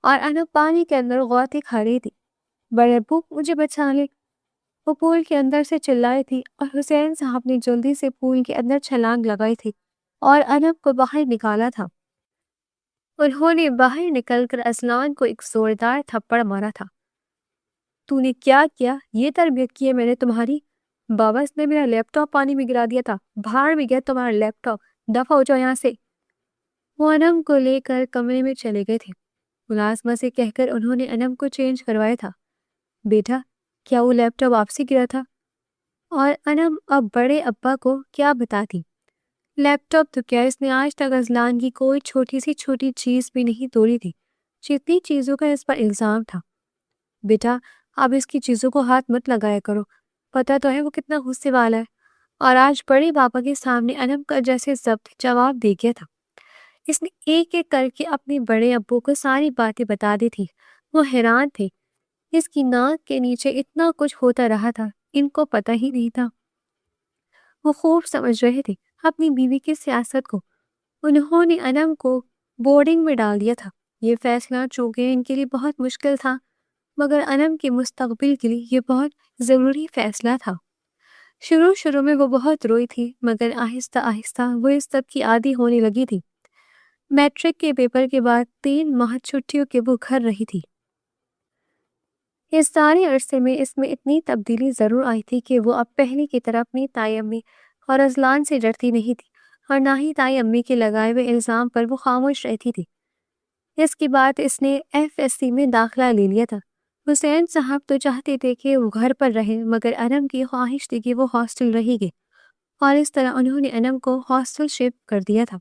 اور انم پانی کے اندر غوطے کھا رہی تھی۔ بڑے ابو مجھے بچا لیں، وہ پول کے اندر سے چلائی تھی اور حسین صاحب نے جلدی سے پول کے اندر چھلانگ لگائی تھی اور انم کو باہر نکالا تھا۔ انہوں نے باہر نکل کر اصلان کو ایک زوردار تھپڑ مارا تھا۔ تو نے کیا کیا؟ یہ تربیت کی ہے میں نے تمہاری؟ بابا اس نے میرا لیپ ٹاپ پانی میں گرا دیا تھا، باہر بھی گیا تمہارا لیپ ٹاپ، دفع ہو جاؤ یہاں سے۔ وہ انم کو لے کر کمرے میں چلے گئے تھے۔ ملازمہ سے کہہ کر انہوں نے انم کو چینج کروایا تھا۔ بیٹا کیا وہ لیپ ٹاپ آپ سے گرا تھا؟ اور انم اب بڑے ابا کو کیا بتاتی؟ لیپ ٹاپ تو کیا، اس نے آج تک اصلان کی کوئی چھوٹی چیز بھی نہیں توڑی تھی، جتنی چیزوں کا اس پر الزام تھا۔ بیٹا اب اس کی چیزوں کو ہاتھ مت لگایا کرو، پتہ تو ہے وہ کتنا غصے والا ہے۔ اور آج بڑے بابا کے سامنے انم کا جیسے ضبط جواب دے گیا تھا۔ اس نے ایک ایک کر کے اپنے بڑے ابو کو ساری باتیں بتا دی تھی۔ وہ حیران تھے، اس کی ناک کے نیچے اتنا کچھ ہوتا رہا تھا، ان کو پتہ ہی نہیں تھا۔ وہ خوب سمجھ رہے تھے اپنی بیوی کی سیاست کو۔ انہوں نے انم کو بورڈنگ میں ڈال دیا تھا۔ یہ فیصلہ چونکہ ان کے لیے بہت مشکل تھا، مگر انم کے مستقبل کے لیے یہ بہت ضروری فیصلہ تھا۔ شروع میں وہ بہت روئی تھی، مگر آہستہ آہستہ وہ اس سب کی عادی ہونے لگی تھی۔ میٹرک کے پیپر کے بعد 3 ماہ چھٹیوں کے وہ گھر رہی تھی۔ اس سارے عرصے میں اس میں اتنی تبدیلی ضرور آئی تھی کہ وہ اب پہلے کی طرح اپنی تائی امی اور اصلان سے ڈرتی نہیں تھی، اور نہ ہی تائی امی کے لگائے ہوئے الزام پر وہ خاموش رہتی تھی۔ اس کے بعد اس نے FSC میں داخلہ لے لیا تھا۔ حسین صاحب تو چاہتے تھے کہ وہ گھر پر رہے، مگر انم کی خواہش تھی کہ وہ ہاسٹل رہے گی، اور اس طرح انہوں نے انم کو ہاسٹل شفٹ کر دیا تھا۔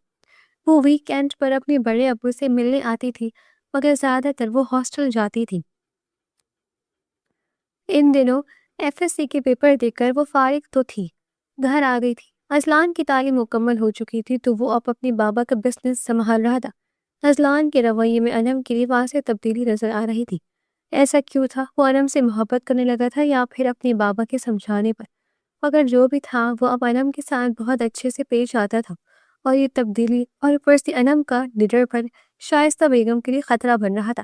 وہ ویکینڈ پر اپنے بڑے ابو سے ملنے آتی تھی، مگر زیادہ تر وہ ہاسٹل جاتی تھی۔ ان دنوں FSC کے پیپر دیکھ کر وہ فارغ تو تھی، گھر آ گئی تھی۔ اصلان کی تعلیم مکمل ہو چکی تھی تو وہ اب اپنے بابا کا بزنس سنبھال رہا تھا۔ اصلان کے رویے میں انم کے لیے واضح تبدیلی نظر آ رہی تھی۔ ایسا کیوں تھا؟ وہ انم سے محبت کرنے لگا تھا یا پھر اپنے بابا کے سمجھانے پر؟ مگر جو بھی تھا وہ اب انم کے ساتھ بہت اچھے سے پیش آتا تھا، اور یہ تبدیلی اور اوپر سے انم کا نڈر پر شائستہ بیگم کے لیے خطرہ بن رہا تھا۔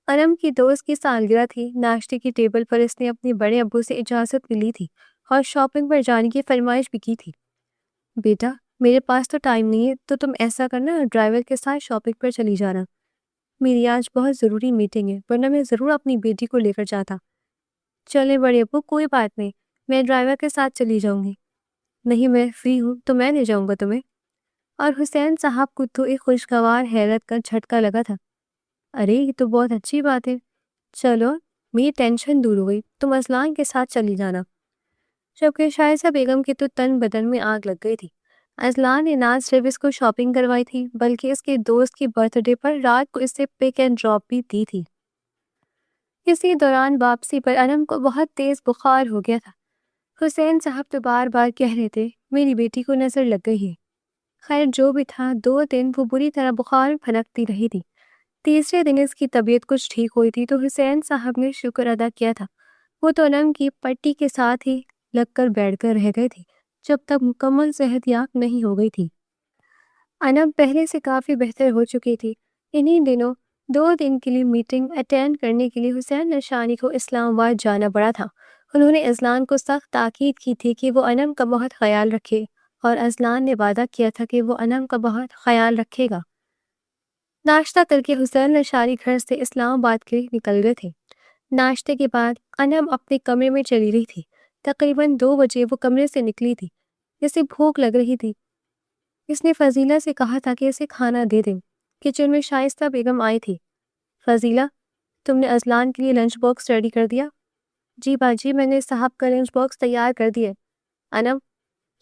انم کی دوست کی سالگرہ تھی۔ ناشتے کی ٹیبل پر اس نے اپنے بڑے ابو سے اجازت بھی لی تھی اور شاپنگ پر جانے کی فرمائش بھی کی تھی۔ بیٹا میرے پاس تو ٹائم نہیں ہے، تو تم ایسا کرنا ڈرائیور کے ساتھ شاپنگ پر چلی جانا، میری آج بہت ضروری میٹنگ ہے، ورنہ میں ضرور اپنی بیٹی کو لے کر جاتا۔ چلے بڑے ابو کوئی بات نہیں، میں ڈرائیور کے ساتھ چلی جاؤں گی۔ نہیں میں فری ہوں تو میں لے جاؤں گا تمہیں۔ اور حسین صاحب کو تو ایک خوشگوار حیرت کا جھٹکا لگا تھا۔ ارے یہ تو بہت اچھی بات ہے، چلو میری ٹینشن دور ہو گئی، تم اصلان کے ساتھ چلی جانا۔ جبکہ شائستہ بیگم کی تو تن بدن میں آگ لگ گئی تھی۔ اصلان نے نہ صرف اس کو شاپنگ کروائی تھی، بلکہ اس کے دوست کی برتھ ڈے پر رات کو اسے پک اینڈ ڈراپ بھی دی تھی۔ اسی دوران واپسی پر انم کو بہت تیز بخار ہو گیا تھا۔ حسین صاحب تو بار بار کہہ رہے تھے میری بیٹی کو نظر لگ گئی ہے۔ خیر جو بھی تھا، 2 دن وہ بری طرح بخار میں پھنکتی رہی تھی۔ تیسرے دن اس کی طبیعت کچھ ٹھیک ہوئی تھی تو حسین صاحب نے شکر ادا کیا تھا۔ وہ تو انم کی پٹی کے ساتھ ہی لگ کر بیٹھ کر رہ گئے تھے جب تک مکمل صحت یاب نہیں ہو گئی تھی۔ انم پہلے سے کافی بہتر ہو چکی تھی۔ انہی دنوں 2 دن کے لیے میٹنگ اٹینڈ کرنے کے لیے حسین نشانی کو اسلام آباد جانا پڑا تھا۔ انہوں نے اصلان کو سخت تاکید کی تھی کہ وہ انم کا بہت خیال رکھے، اور اصلان نے وعدہ کیا تھا کہ وہ انم کا بہت خیال رکھے گا۔ ناشتہ کر کے حسین نشانی گھر سے اسلام آباد کے لیے نکل گئے تھے۔ ناشتے کے بعد انم اپنے کمرے میں چلی رہی تھی۔ تقریباً 2 بجے وہ کمرے سے نکلی تھی۔ اسے بھوک لگ رہی تھی۔ اس نے فضیلہ سے کہا تھا کہ اسے کھانا دے دیں۔ کچن میں شائستہ بیگم آئی تھی۔ فضیلہ تم نے اصلان کے لیے لنچ باکس ریڈی کر دیا؟ جی باجی میں نے صاحب کا لنچ باکس تیار کر دیا۔ انم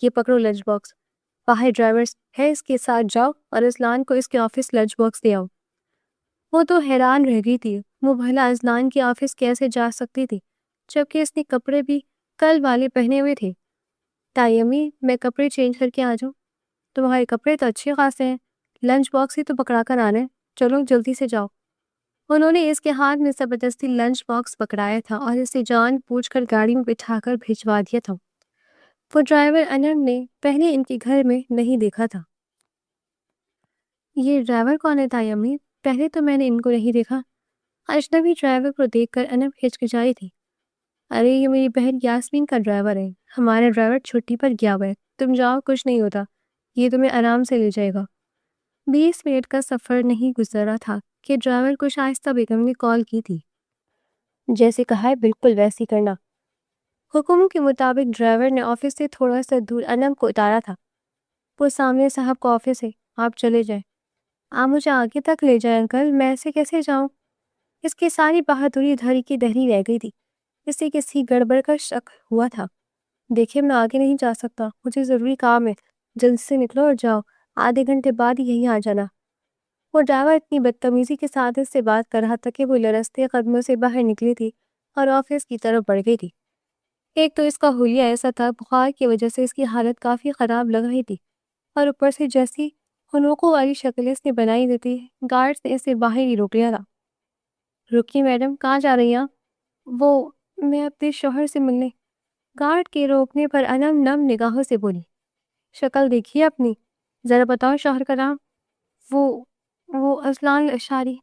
یہ پکڑو لنچ باکس، باہر ڈرائیورز ہے اس کے ساتھ جاؤ اور اصلان کو اس کے آفس لنچ باکس دے آؤ۔ وہ تو حیران رہ گئی تھی، وہ بھلا اصلان کے آفس کیسے جا سکتی تھی؟ جبکہ اس نے کپڑے بھی کل والے پہنے ہوئے تھے۔ تائی امی، میں کپڑے چینج کر کے آ جاؤں؟ تمہارے کپڑے تو اچھے خاصے ہیں، لنچ باکس ہی تو پکڑا کر آنا ہے، چلو جلدی سے جاؤ۔ انہوں نے اس کے ہاتھ میں زبردستی لنچ باکس پکڑایا تھا اور اسے جان بوجھ کر گاڑی میں بٹھا کر بھجوا دیا تھا۔ وہ ڈرائیور انم نے پہلے ان کے گھر میں نہیں دیکھا تھا۔ یہ ڈرائیور کون ہے تائی امی؟ پہلے تو میں نے ان کو نہیں دیکھا۔ اجنبی ڈرائیور کو دیکھ کر انم ہچکچائی تھی۔ ارے یہ میری بہن یاسمین کا ڈرائیور ہے، ہمارا ڈرائیور چھٹی پر گیا ہوا ہے، تم جاؤ، کچھ نہیں ہوتا، یہ تمہیں آرام سے لے جائے گا۔ 20 منٹ کا سفر نہیں گزرا تھا کہ ڈرائیور کو شائستہ بیگم نے کال کی تھی۔ جیسے کہا ہے بالکل ویسی کرنا۔ حکم کے مطابق ڈرائیور نے آفس سے تھوڑا سا دور انم کو اتارا تھا۔ وہ سامنے صاحب کا آفس ہے، آپ چلے جائیں۔ آپ مجھے آگے تک لے جائیں انکل، میں ایسے کیسے جاؤں؟ اس کی ساری بہادری دھری کی دہری رہ گئی تھی۔ اسے کسی گڑبڑ کا شک ہوا تھا۔ دیکھیں میں آگے نہیں جا سکتا، مجھے ضروری کام ہے، جلد سے نکلو اور جاؤ، آدھے گھنٹے بعد یہیں آ جانا۔ وہ ڈرائیور اتنی بدتمیزی کے ساتھ اس سے بات کر رہا تھا کہ وہ لرزتے قدموں سے باہر نکلی تھی اور آفس کی طرف بڑھ گئی تھی۔ ایک تو اس کا حلیہ ایسا تھا، بخار کی وجہ سے اس کی حالت کافی خراب لگ رہی تھی، اور اوپر سے جیسی خنوقوں والی شکل اس نے بنائی دی تھی، گارڈز نے اسے باہر ہی روک لیا تھا۔ رکی میڈم، کہاں جا رہی ہیں؟ وہ میں اپنے شوہر سے ملنے۔ گارڈ کے روکنے پر انم نم نگاہوں سے بولی، شکل دیکھیے اپنی، ذرا بتاؤ شوہر کا نام۔ وہ اصلان اشاری۔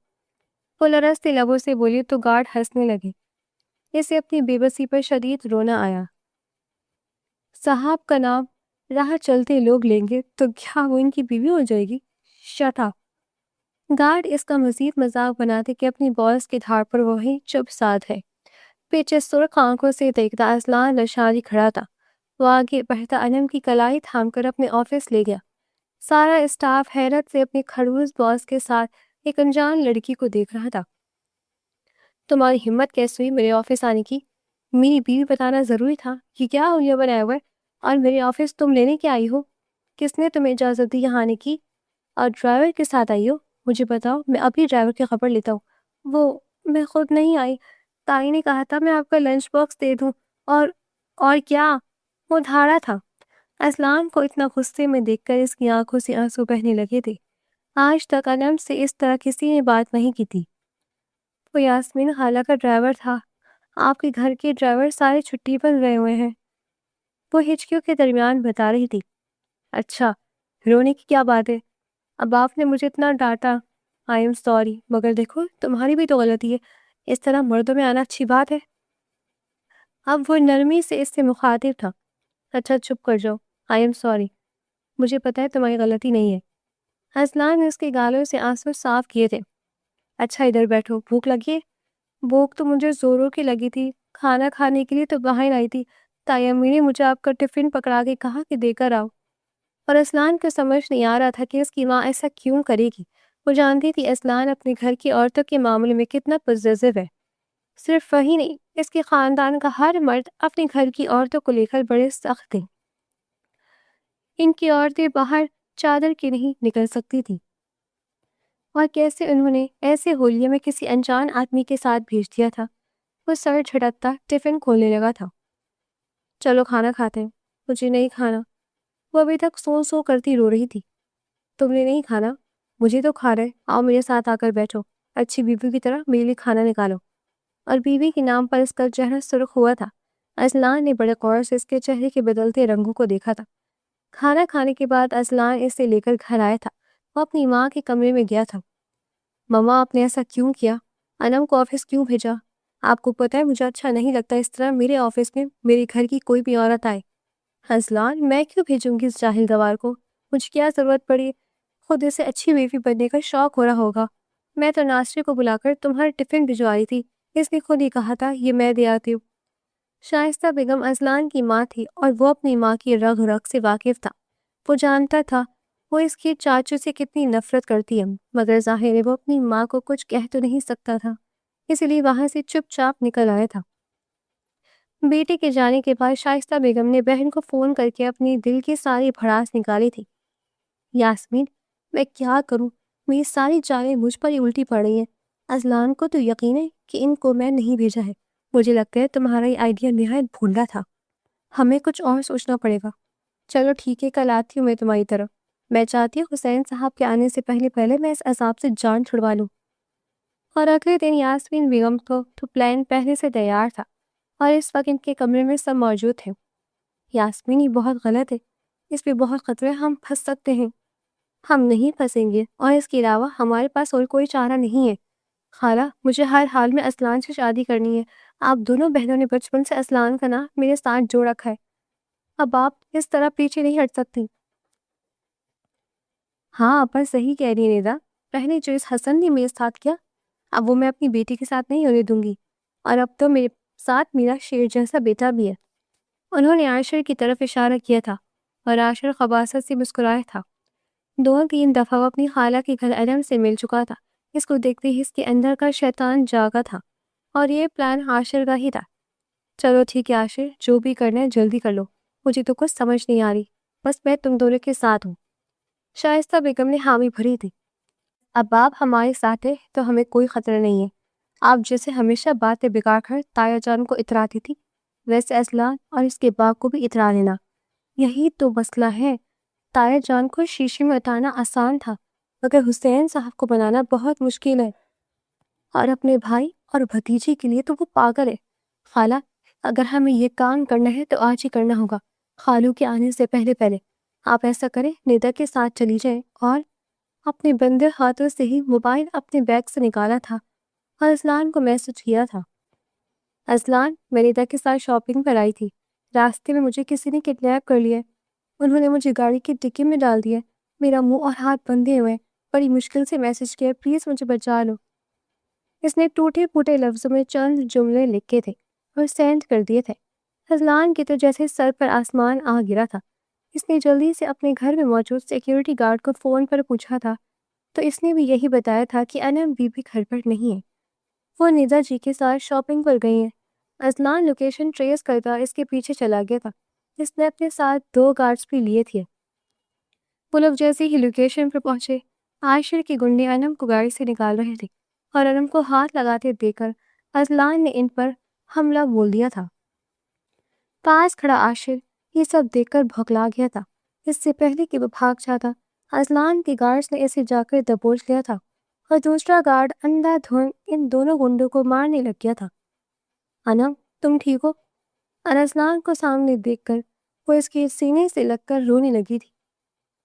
وہ لرزتے لبوں سے بولی تو گارڈ ہنسنے لگے۔ اسے اپنی بے بسی پر شدید رونا آیا۔ صاحب کا نام راہ چلتے لوگ لیں گے تو کیا وہ ان کی بیوی ہو جائے گی؟ Shut up. گارڈ اس کا مزید مذاق بناتے کہ اپنی باس کے دھار پر وہی چپ سادھ ہے۔ پیچھے سرخ آنکھوں سے دیکھتا اصلان اشاری کھڑا تھا۔ وہ آگے بڑھتا انم کی کلائی تھام کر اپنے آفس لے گیا۔ سارا اسٹاف حیرت سے اپنے کھڑوس باس کے ساتھ ایک انجان لڑکی کو دیکھ رہا تھا۔ تمہاری ہمت کیسے ہوئی میرے آفس آنے کی؟ میری بیوی بتانا ضروری تھا، یہ کیا حلیہ بنایا ہوا ہے؟ اور میرے آفس تم لینے کے آئی ہو؟ کس نے تمہیں اجازت دی یہاں آنے کی؟ اور ڈرائیور کے ساتھ آئی ہو؟ مجھے بتاؤ، میں ابھی ڈرائیور کی خبر لیتا ہوں۔ میں خود نہیں آئی، تائی نے کہا تھا میں آپ کا لنچ باکس دے دوں، اور کیا؟ وہ دھاڑا تھا۔ اصلان کو اتنا غصے میں دیکھ کر اس کی آنکھوں سے آنسو بہنے لگے تھے۔ آج تک انم سے اس طرح کسی نے بات نہیں کی تھی۔ وہ یاسمین خالہ کا ڈرائیور تھا، آپ کے گھر کے ڈرائیور سارے چھٹی پر گئے ہوئے ہیں، وہ ہچکیوں کے درمیان بتا رہی تھی۔ اچھا، رونے کی کیا بات ہے؟ اب آپ نے مجھے اتنا ڈانٹا، آئی ایم سوری، مگر دیکھو تمہاری بھی تو غلطی ہے، اس طرح مردوں میں آنا اچھی بات ہے؟ اب وہ نرمی سے اس سے مخاطب تھا۔ اچھا چپ کر جاؤ، آئی ایم سوری، مجھے پتا ہے تمہاری غلطی نہیں ہے۔ اصلان نے اس کے گالوں سے آنسو صاف کیے تھے۔ اچھا ادھر بیٹھو، بھوک لگی ہے؟ بھوک تو مجھے زوروں کی لگی تھی، کھانا کھانے کے لیے تو باہر آئی تھی، تائی امی نے مجھے آپ کا ٹفن پکڑا کے کہا کہ دے کر آؤ۔ اور اصلان کو سمجھ نہیں آ رہا تھا کہ اس کی ماں ایسا کیوں کرے گی۔ وہ جانتی تھی اصلان اپنے گھر کی عورتوں کے معاملے میں کتنا پرجذب ہے۔ صرف وہی نہیں، اس کے خاندان کا ہر مرد اپنے گھر کی عورتوں کو لے کر بڑے سخت تھے۔ ان کی عورتیں باہر چادر کے نہیں نکل سکتی تھی، اور کیسے انہوں نے ایسے ہولیے میں کسی انجان آدمی کے ساتھ بھیج دیا تھا۔ وہ سر جھٹکتا ٹفن کھولنے لگا تھا۔ چلو کھانا کھاتے ہیں۔ مجھے نہیں کھانا۔ وہ ابھی تک سو سو کرتی رو رہی تھی۔ تم نے نہیں کھانا؟ مجھے تو کھا رہے، آؤ میرے ساتھ آ کر بیٹھو، اچھی بیوی کی طرح میرے لیے کھانا نکالو۔ اور بیوی کے نام پر اس کا چہرہ سرخ ہوا تھا۔ اصلان نے بڑے غور سے اس کے چہرے کے بدلتے رنگوں کو دیکھا تھا۔ کھانا کھانے کے بعد اصلان اسے لے کر گھر آیا تھا۔ وہ اپنی ماں کے کمرے میں گیا تھا۔ مما، آپ نے ایسا کیوں کیا؟ انم کو آفس کیوں بھیجا؟ آپ کو پتہ ہے مجھے اچھا نہیں لگتا اس طرح میرے آفس میں میرے گھر کی کوئی بھی عورت آئے۔ اصلان، میں کیوں بھیجوں گی اس جاہل گوار کو؟ مجھے کیا ضرورت پڑی؟ خود اسے اچھی بیوی بننے کا شوق ہو رہا ہوگا۔ میں تو ناشتے کو بلا کر تمہارا ٹفن بھجوا رہی تھی، اس نے خود ہی کہا تھا یہ میں دے آتی ہوں۔ شائستہ بیگم اصلان کی ماں تھی اور وہ اپنی ماں کی رگ رگ سے واقف تھا۔ وہ جانتا تھا وہ اس کے چاچو سے کتنی نفرت کرتی ہے، مگر ظاہر ہے وہ اپنی ماں کو کچھ کہہ تو نہیں سکتا تھا، اس لیے وہاں سے چپ چاپ نکل آیا تھا۔ بیٹے کے جانے کے بعد شائستہ بیگم نے بہن کو فون کر کے اپنی دل کی ساری بھڑاس نکالی تھی۔ یاسمین، میں کیا کروں؟ میری ساری چالیں مجھ پر ہی الٹی پڑ رہی ہیں۔ اصلان کو تو یقین ہے کہ ان کو میں نہیں بھیجا ہے، مجھے لگتا ہے تمہارا یہ آئیڈیا نہایت بھونڈا تھا، ہمیں کچھ اور سوچنا پڑے گا۔ چلو ٹھیک ہے، کل آتی ہوں میں تمہاری طرف۔ میں چاہتی ہوں حسین صاحب کے آنے سے پہلے میں اس عذاب سے جان چھڑوا لوں۔ اور اگلے دن یاسمین بیگم کو تو پلان پہلے سے تیار تھا اور اس وقت ان کے کمرے میں سب موجود تھے۔ یاسمین یہ بہت غلط ہے، اس پہ بہت خطرہ، ہم پھنس سکتے ہیں۔ ہم نہیں پھنسیں گے، اور اس کے علاوہ ہمارے پاس اور کوئی چارہ نہیں ہے۔ خالہ، مجھے ہر حال میں اسلان سے شادی کرنی ہے۔ آپ دونوں بہنوں نے بچپن سے اسلان کا نام میرے ساتھ جوڑ رکھا ہے، اب آپ اس طرح پیچھے نہیں ہٹ سکتی۔ ہاں اپا صحیح کہہ رہی ہے نیدا، پہلے جو اس حسن نے میرے ساتھ کیا، اب وہ میں اپنی بیٹی کے ساتھ نہیں ہونے دوں گی، اور اب تو میرے ساتھ میرا شیر جیسا بیٹا بھی ہے۔ انہوں نے عاشر کی طرف اشارہ کیا تھا اور عاشر خباثت سے مسکرایا تھا۔ 2-3 دفعہ وہ اپنی خالہ کے گھر علم سے مل چکا تھا۔ اس کو دیکھتے ہی اس کے اندر کا شیطان جاگا تھا اور یہ پلان عاشر کا ہی تھا۔ چلو ٹھیک ہے عاشر، جو بھی کرنا ہے جلدی کر لو، مجھے تو کچھ سمجھ نہیں آ رہی، بس میں تم دونوں کے ساتھ ہوں۔ شائستہ بیگم نے حامی بھری تھی۔ اب آپ ہمارے ساتھ ہیں تو ہمیں کوئی خطرہ نہیں ہے۔ آپ جیسے ہمیشہ باتیں بگاڑ کر تایا جان کو اتراتی تھی، ویسے اسلان اور اس کے باپ کو بھی اترا لینا۔ یہی تو مسئلہ ہے، تایا جان کو شیشے میں اتارنا آسان تھا، مگر حسین صاحب کو بنانا بہت مشکل ہے، اور اپنے بھائی اور بھتیجی کے لیے تو وہ پاگل ہے۔ خالہ، اگر ہمیں یہ کام کرنا ہے تو آج ہی کرنا ہوگا، خالو کے آنے سے پہلے۔ آپ ایسا کریں، نیدا کے ساتھ چلی جائیں، اور اپنے بندے ہاتھوں سے ہی موبائل اپنے بیگ سے نکالا تھا اور اسلان کو میسج کیا تھا۔ اسلان، میں نیدا کے ساتھ شاپنگ پر آئی تھی، راستے میں مجھے کسی نے کڈنیپ کر لیا، انہوں نے مجھے گاڑی کی ڈکی میں ڈال دیا، میرا منہ اور ہاتھ بندھے ہوئے، بڑی مشکل سے میسج کیا، پلیز مجھے بچا لو۔ اس نے ٹوٹے پھوٹے لفظوں میں چند جملے لکھے تھے اور سینڈ کر دیے تھے۔ اسلان کے تو جیسے سر پر آسمان آ گرا تھا۔ اس نے جلدی سے اپنے گھر میں موجود سیکیورٹی گارڈ کو فون پر پوچھا تھا، تو اس نے بھی یہی بتایا تھا کہ انم بی بھی گھر پر نہیں ہے، وہ نیدا جی کے ساتھ شاپنگ پر گئی ہیں۔ اسلان لوکیشن ٹریس کرتا اس کے پیچھے چلا گیا تھا۔ اس نے اپنے ساتھ 2 گارڈز بھی لیے تھے۔ وہ لوگ جیسے ہی لوکیشن پر پہنچے، عاشر کے گنڈے انم کو گاڑی سے نکال رہے تھے، اور انم کو ہاتھ لگاتے دیکھ کر اسلان نے ان پر حملہ بول دیا تھا۔ پاس کھڑا عاشر یہ سب دیکھ کر بھوکلا گیا تھا۔ اس سے پہلے کہ وہ بھاگ جاتا، اسلان کے گارڈز نے اسے جا کر دبوچ لیا تھا، اور دوسرا گارڈ اندھا دھند ان دونوں گنڈوں کو مارنے لگ گیا تھا۔ انم، تم ٹھیک ہو؟ اسلان کو سامنے دیکھ کر وہ اس کے سینے سے لگ کر رونے لگی تھی۔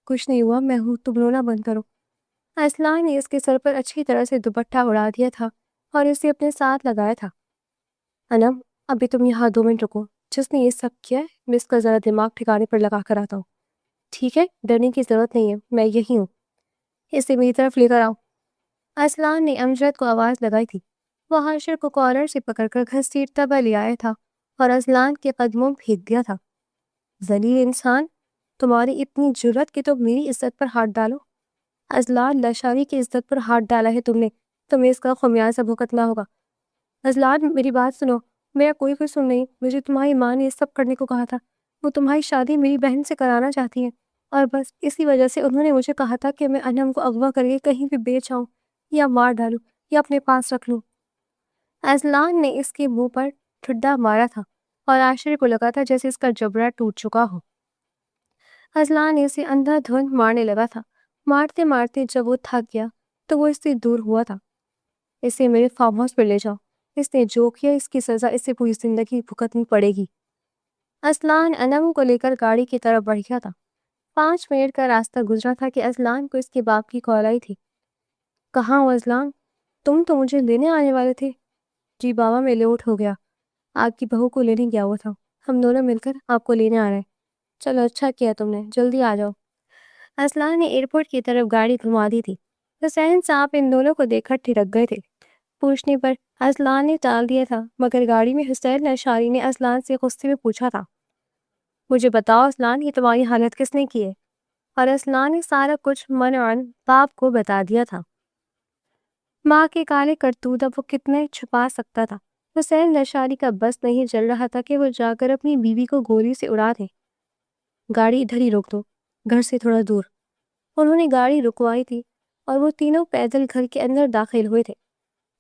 کچھ نہیں ہوا، میں ہوں، تم رونا بند کرو۔ اسلان نے اس کے سر پر اچھی طرح سے دوپٹہ اڑا دیا تھا اور اسے اپنے ساتھ لگایا تھا۔ انم، ابھی تم یہاں 2 منٹ رکو، جس نے یہ سب کیا ہے میں اس کا ذرا دماغ ٹھکانے پر لگا کر آتا ہوں۔ ٹھیک ہے، ڈرنے کی ضرورت نہیں ہے، میں یہی ہوں، اسے میری طرف لے کر آؤ۔ اسلان نے امجد کو آواز لگائی تھی۔ وہ عاشر کو کالر سے پکڑ کر گھسیٹتا ہوا لے آیا تھا اور اسلان کے قدموں میں پھینک دیا تھا۔ ذلیل انسان، تمہاری اتنی جرأت کہ تم میری عزت پر ہاتھ ڈالو۔ اسلان، لاشاری کی عزت پر ہاتھ ڈالا ہے تم نے، تمہیں اس کا خمیازہ بھگتنا ہوگا۔ اسلان، میری بات سنو، میرا کوئی قصور نہیں، مجھے تمہاری ماں نے یہ سب کرنے کو کہا تھا، وہ تمہاری شادی میری بہن سے کرانا چاہتی ہے، اور بس اسی وجہ سے انہوں نے مجھے کہا تھا کہ میں انم کو اغوا کر کے کہیں بھی بیچ آؤں، یا مار ڈالوں، یا اپنے پاس رکھ لوں۔ اسلان نے اس کے منہ پر ٹھڈا مارا تھا اور عاشر کو لگا تھا جیسے اس کا جبڑا ٹوٹ چکا ہو۔ اسلان اسے اندھا دھند مارنے لگا تھا۔ مارتے مارتے جب وہ تھک گیا تو وہ اس سے دور ہوا تھا۔ اسے میرے فارم ہاؤس پر لے جاؤ، اس نے جو کیا اس کی سزا اسے پوری زندگی بھگتنی پڑے گی۔ اسلان انم کو لے کر گاڑی کی طرف بڑھ گیا تھا۔ 5 منٹ کا راستہ گزرا تھا کہ اسلان کو اس کے باپ کی کال آئی تھی۔ کہاں ہو اسلان؟ تم تو مجھے لینے آنے والے تھے۔ جی بابا، میں لیٹ ہو گیا، آپ کی بہو کو لینے گیا ہوا تھا، ہم دونوں مل کر آپ کو لینے آ رہے ہیں۔ چلو اچھا کیا تم نے، جلدی آ جاؤ۔ اسلان نے ایئرپورٹ کی طرف گاڑی گھما دی تھی۔ حسین صاحب ان دونوں کو دیکھ کر ٹھڑک گئے تھے۔ پوچھنے پر اسلان نے ٹال دیا تھا، مگر گاڑی میں حسین لاشاری نے اسلان سے غصے میں پوچھا تھا، مجھے بتاؤ اسلان، یہ تمہاری حالت کس نے کی ہے؟ اور اسلان نے سارا کچھ منعن باپ کو بتا دیا تھا۔ ماں کے کالے کرتوت اب وہ کتنے چھپا سکتا تھا؟ حسین لاشاری کا بس نہیں چل رہا تھا کہ وہ جا کر اپنی بیوی کو گولی سے اڑا دے۔ گاڑی ادھر ہی روک دو، گھر سے تھوڑا دور۔ انہوں نے گاڑی رکوائی تھی اور وہ تینوں پیدل گھر کے اندر داخل ہوئے تھے۔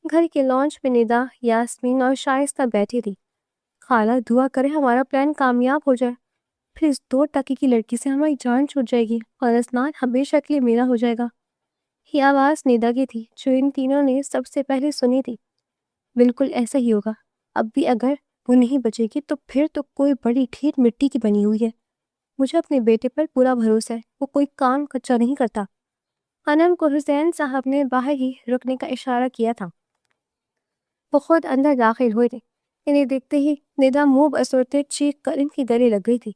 گھر کے لانچ میں ندا، یاسمین اور شائستہ بیٹھی تھی۔ خالہ دعا کرے ہمارا پلان کامیاب ہو جائے، پھر اس 2 ٹکے کی لڑکی سے ہماری جان چھوٹ جائے گی اور اسلان ہمیشہ کے لیے میرا ہو جائے گا۔ یہ آواز ندا کی تھی جو ان تینوں نے سب سے پہلے سنی تھی۔ بالکل ایسا ہی ہوگا، اب بھی اگر وہ نہیں بچے گی تو پھر تو کوئی بڑی ٹھیک مٹی کی بنی ہوئی ہے۔ مجھے اپنے بیٹے پر پورا بھروسہ ہے، وہ کوئی کام کچا نہیں کرتا۔ انم کو حسین صاحب نے باہر ہی رکنے کا اشارہ کیا تھا۔ وہ خود اندر داخل ہوئے تھے۔ انہیں دیکھتے ہی ندا منہ بسورتے چیخ کر ان کی گلے لگ گئی تھی۔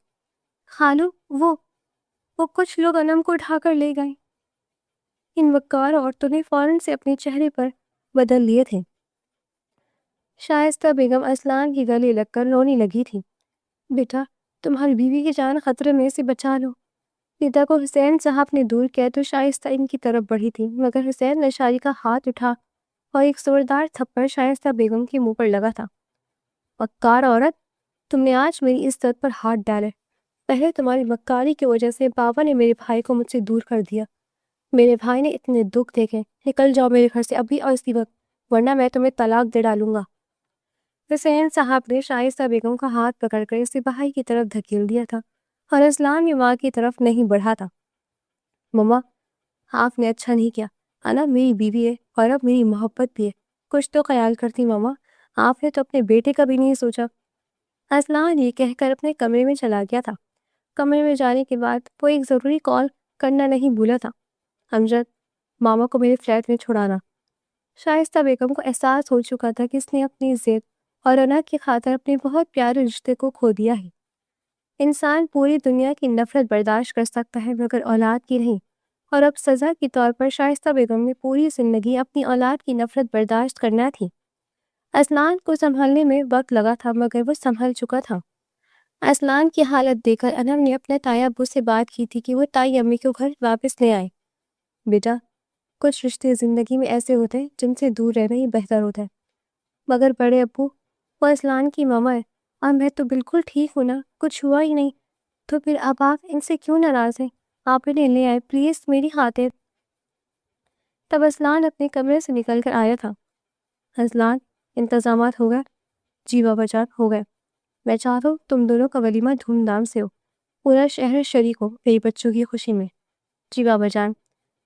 خالو، وہ کچھ لوگ انم کو اٹھا کر لے گئے۔ ان وقار عورتوں نے فوراً سے اپنے چہرے پر بدل لیے تھے۔ شائستہ بیگم اسلان کی گلے لگ کر رونے لگی تھی۔ بیٹا، تمہاری بیوی کی جان خطرے میں سے بچا لو۔ ندا کو حسین صاحب نے دور کیا تو شائستہ ان کی طرف بڑھی تھی، مگر حسین نشاری کا ہاتھ اٹھا اور ایک زوردار تھپڑ شائستہ بیگم کے منہ پر لگا تھا۔ مکار عورت، تم نے آج میری عزت پر ہاتھ ڈالے۔ پہلے تمہاری مکاری کی وجہ سے بابا نے میرے بھائی کو مجھ سے دور کر دیا۔ میرے بھائی نے اتنے دکھ دیکھے، نکل جاؤ میرے گھر سے ابھی اور اسی وقت، ورنہ میں تمہیں طلاق دے ڈالوں گا۔ حسین صاحب نے شائستہ بیگم کا ہاتھ پکڑ کر اسے بھائی کی طرف دھکیل دیا تھا اور اسلان کی ماں کی طرف نہیں بڑھا تھا۔ مما، آپ نے اچھا نہیں کیا۔ انا میری بیوی ہے اور اب میری محبت بھی ہے، کچھ تو خیال کرتی ماما، آپ نے تو اپنے بیٹے کا بھی نہیں سوچا۔ اسلان یہ کہہ کر اپنے کمرے میں چلا گیا تھا۔ کمرے میں جانے کے بعد وہ ایک ضروری کال کرنا نہیں بھولا تھا۔ امجد، ماما کو میرے فلیٹ میں چھڑانا۔ شائستہ بیگم کو احساس ہو چکا تھا کہ اس نے اپنی ضد اور انا کی خاطر اپنے بہت پیارے رشتے کو کھو دیا ہے۔ انسان پوری دنیا کی نفرت برداشت کر سکتا ہے مگر اولاد کی نہیں، اور اب سزا کے طور پر شائستہ بیگم نے پوری زندگی اپنی اولاد کی نفرت برداشت کرنا تھی۔ اسلان کو سنبھلنے میں وقت لگا تھا مگر وہ سنبھل چکا تھا۔ اسلان کی حالت دیکھ کر انم نے اپنے تائی ابو سے بات کی تھی کہ وہ تائی امی کو گھر واپس لے آئے۔ بیٹا، کچھ رشتے زندگی میں ایسے ہوتے ہیں جن سے دور رہنا ہی بہتر ہوتا ہے، مگر بڑے ابو، وہ اسلان کی ماما ہے اور میں تو بالکل ٹھیک ہوں نا، کچھ ہوا ہی نہیں، تو پھر اب آپ ان سے کیوں ناراض ہیں؟ آپ انہیں لے آئے پلیز میری خاطر۔ تب اسلان اپنے کمرے سے نکل کر آیا تھا۔ اسلان، انتظامات ہو گئے؟ جی بابا جان، ہو گئے۔ میں چاہتا ہوں تم دونوں کا ولیمہ دھوم دھام سے ہو، پورا شہر شریک ہو میری بچوں کی خوشی میں۔ جی بابا جان۔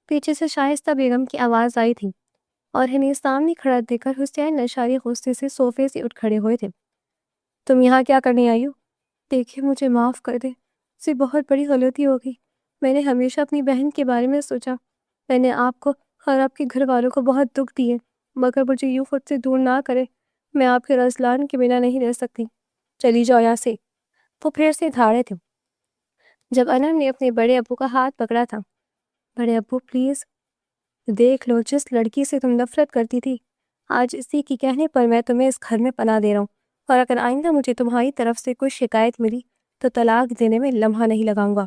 پیچھے سے شائستہ بیگم کی آواز آئی تھی اور انہیں سامنے کھڑا دیکھ کر حسین نشاری غصے سے صوفے سے اٹھ کھڑے ہوئے تھے۔ تم یہاں کیا کرنے آئی ہو؟ دیکھیں، مجھے معاف کر دیں، سے بہت بڑی غلطی ہو گئی۔ میں نے ہمیشہ اپنی بہن کے بارے میں سوچا، میں نے آپ کو اور آپ کے گھر والوں کو بہت دکھ دیے، مگر مجھے یوں خود سے دور نہ کرے، میں آپ کے رسلان کے بنا نہیں رہ سکتی، چلی جاؤ یہاں سے۔ وہ پھر سے دھاڑے تھے جب انم نے اپنے بڑے ابو کا ہاتھ پکڑا تھا۔ بڑے ابو پلیز، دیکھ لو، جس لڑکی سے تم نفرت کرتی تھی، آج اسی کی کہنے پر میں تمہیں اس گھر میں پناہ دے رہا ہوں، اور اگر آئندہ مجھے تمہاری طرف سے کوئی شکایت ملی تو طلاق دینے میں لمحہ نہیں لگاؤں گا۔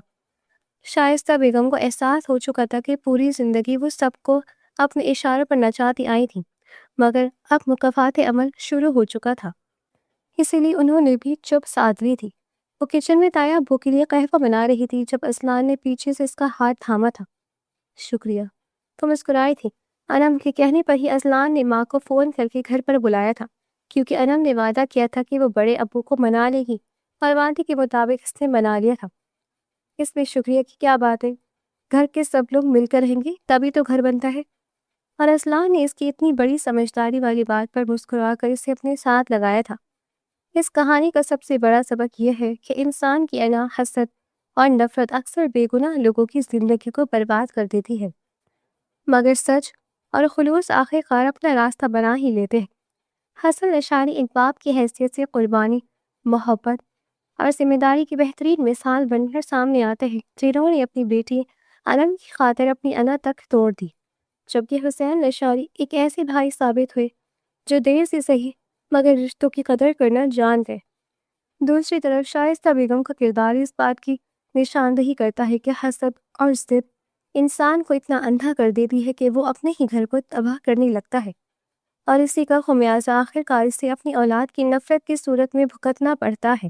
شائستہ بیگم کو احساس ہو چکا تھا کہ پوری زندگی وہ سب کو اپنے اشاروں پر نچاتی آئی تھی، مگر اب مکافات عمل شروع ہو چکا تھا، اسی لیے انہوں نے بھی چپ سادھ لی تھی۔ وہ کچن میں تائی ابو کے لیے قہوہ بنا رہی تھی جب اسلان نے پیچھے سے اس کا ہاتھ تھاما تھا۔ شکریہ، تو مسکرائی تھی۔ انم کے کہنے پر ہی اسلان نے ماں کو فون کر کے گھر پر بلایا تھا، کیونکہ انم نے وعدہ کیا تھا کہ وہ بڑے ابو کو منا لے گی، اور وعدے کے مطابق اس نے منا لیا تھا۔ اس میں شکریہ کی کیا بات ہے، گھر کے سب لوگ مل کر رہیں گے تبھی تو گھر بنتا ہے۔ اور اسلان نے اس کی اتنی بڑی سمجھداری والی بات پر مسکرا کر اسے اپنے ساتھ لگایا تھا۔ اس کہانی کا سب سے بڑا سبق یہ ہے کہ انسان کی انا، حسد اور نفرت اکثر بے گناہ لوگوں کی زندگی کو برباد کر دیتی ہے، مگر سچ اور خلوص آخر کار اپنا راستہ بنا ہی لیتے ہیں۔ حسن نشاری ایک باپ کی حیثیت سے قربانی، محبت اور ذمہ داری کی بہترین مثال بن کر سامنے آتے ہیں، جنہوں نے اپنی بیٹی انم کی خاطر اپنی انا تک توڑ دی، جبکہ حسین نشاری ایک ایسے بھائی ثابت ہوئے جو دیر سے صحیح مگر رشتوں کی قدر کرنا جانتے۔ دوسری طرف شائستہ بیگم کا کردار اس بات کی نشاندہی کرتا ہے کہ حسد اور ضد انسان کو اتنا اندھا کر دیتی ہے کہ وہ اپنے ہی گھر کو تباہ کرنے لگتا ہے، اور اسی کا خمیازہ آخر کار اسے اپنی اولاد کی نفرت کی صورت میں بھگتنا پڑتا ہے۔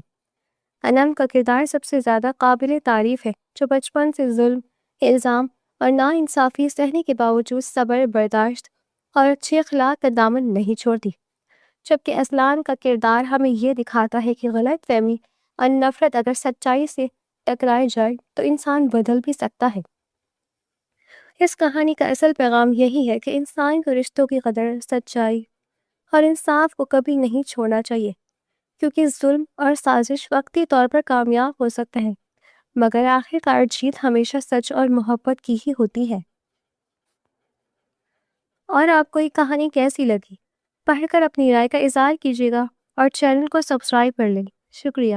انم کا کردار سب سے زیادہ قابل تعریف ہے، جو بچپن سے ظلم، الزام اور ناانصافی سہنے کے باوجود صبر، برداشت اور اچھے اخلاق کا دامن نہیں چھوڑتی، جبکہ اسلام کا کردار ہمیں یہ دکھاتا ہے کہ غلط فہمی اور نفرت اگر سچائی سے ٹکرائے جائے تو انسان بدل بھی سکتا ہے۔ اس کہانی کا اصل پیغام یہی ہے کہ انسان کو رشتوں کی قدر، سچائی اور انصاف کو کبھی نہیں چھوڑنا چاہیے، کیونکہ ظلم اور سازش وقتی طور پر کامیاب ہو سکتے ہیں، مگر آخر کار جیت ہمیشہ سچ اور محبت کی ہی ہوتی ہے۔ اور آپ کو یہ کہانی کیسی لگی؟ پڑھ کر اپنی رائے کا اظہار کیجیے گا اور چینل کو سبسکرائب کر لیں۔ شکریہ۔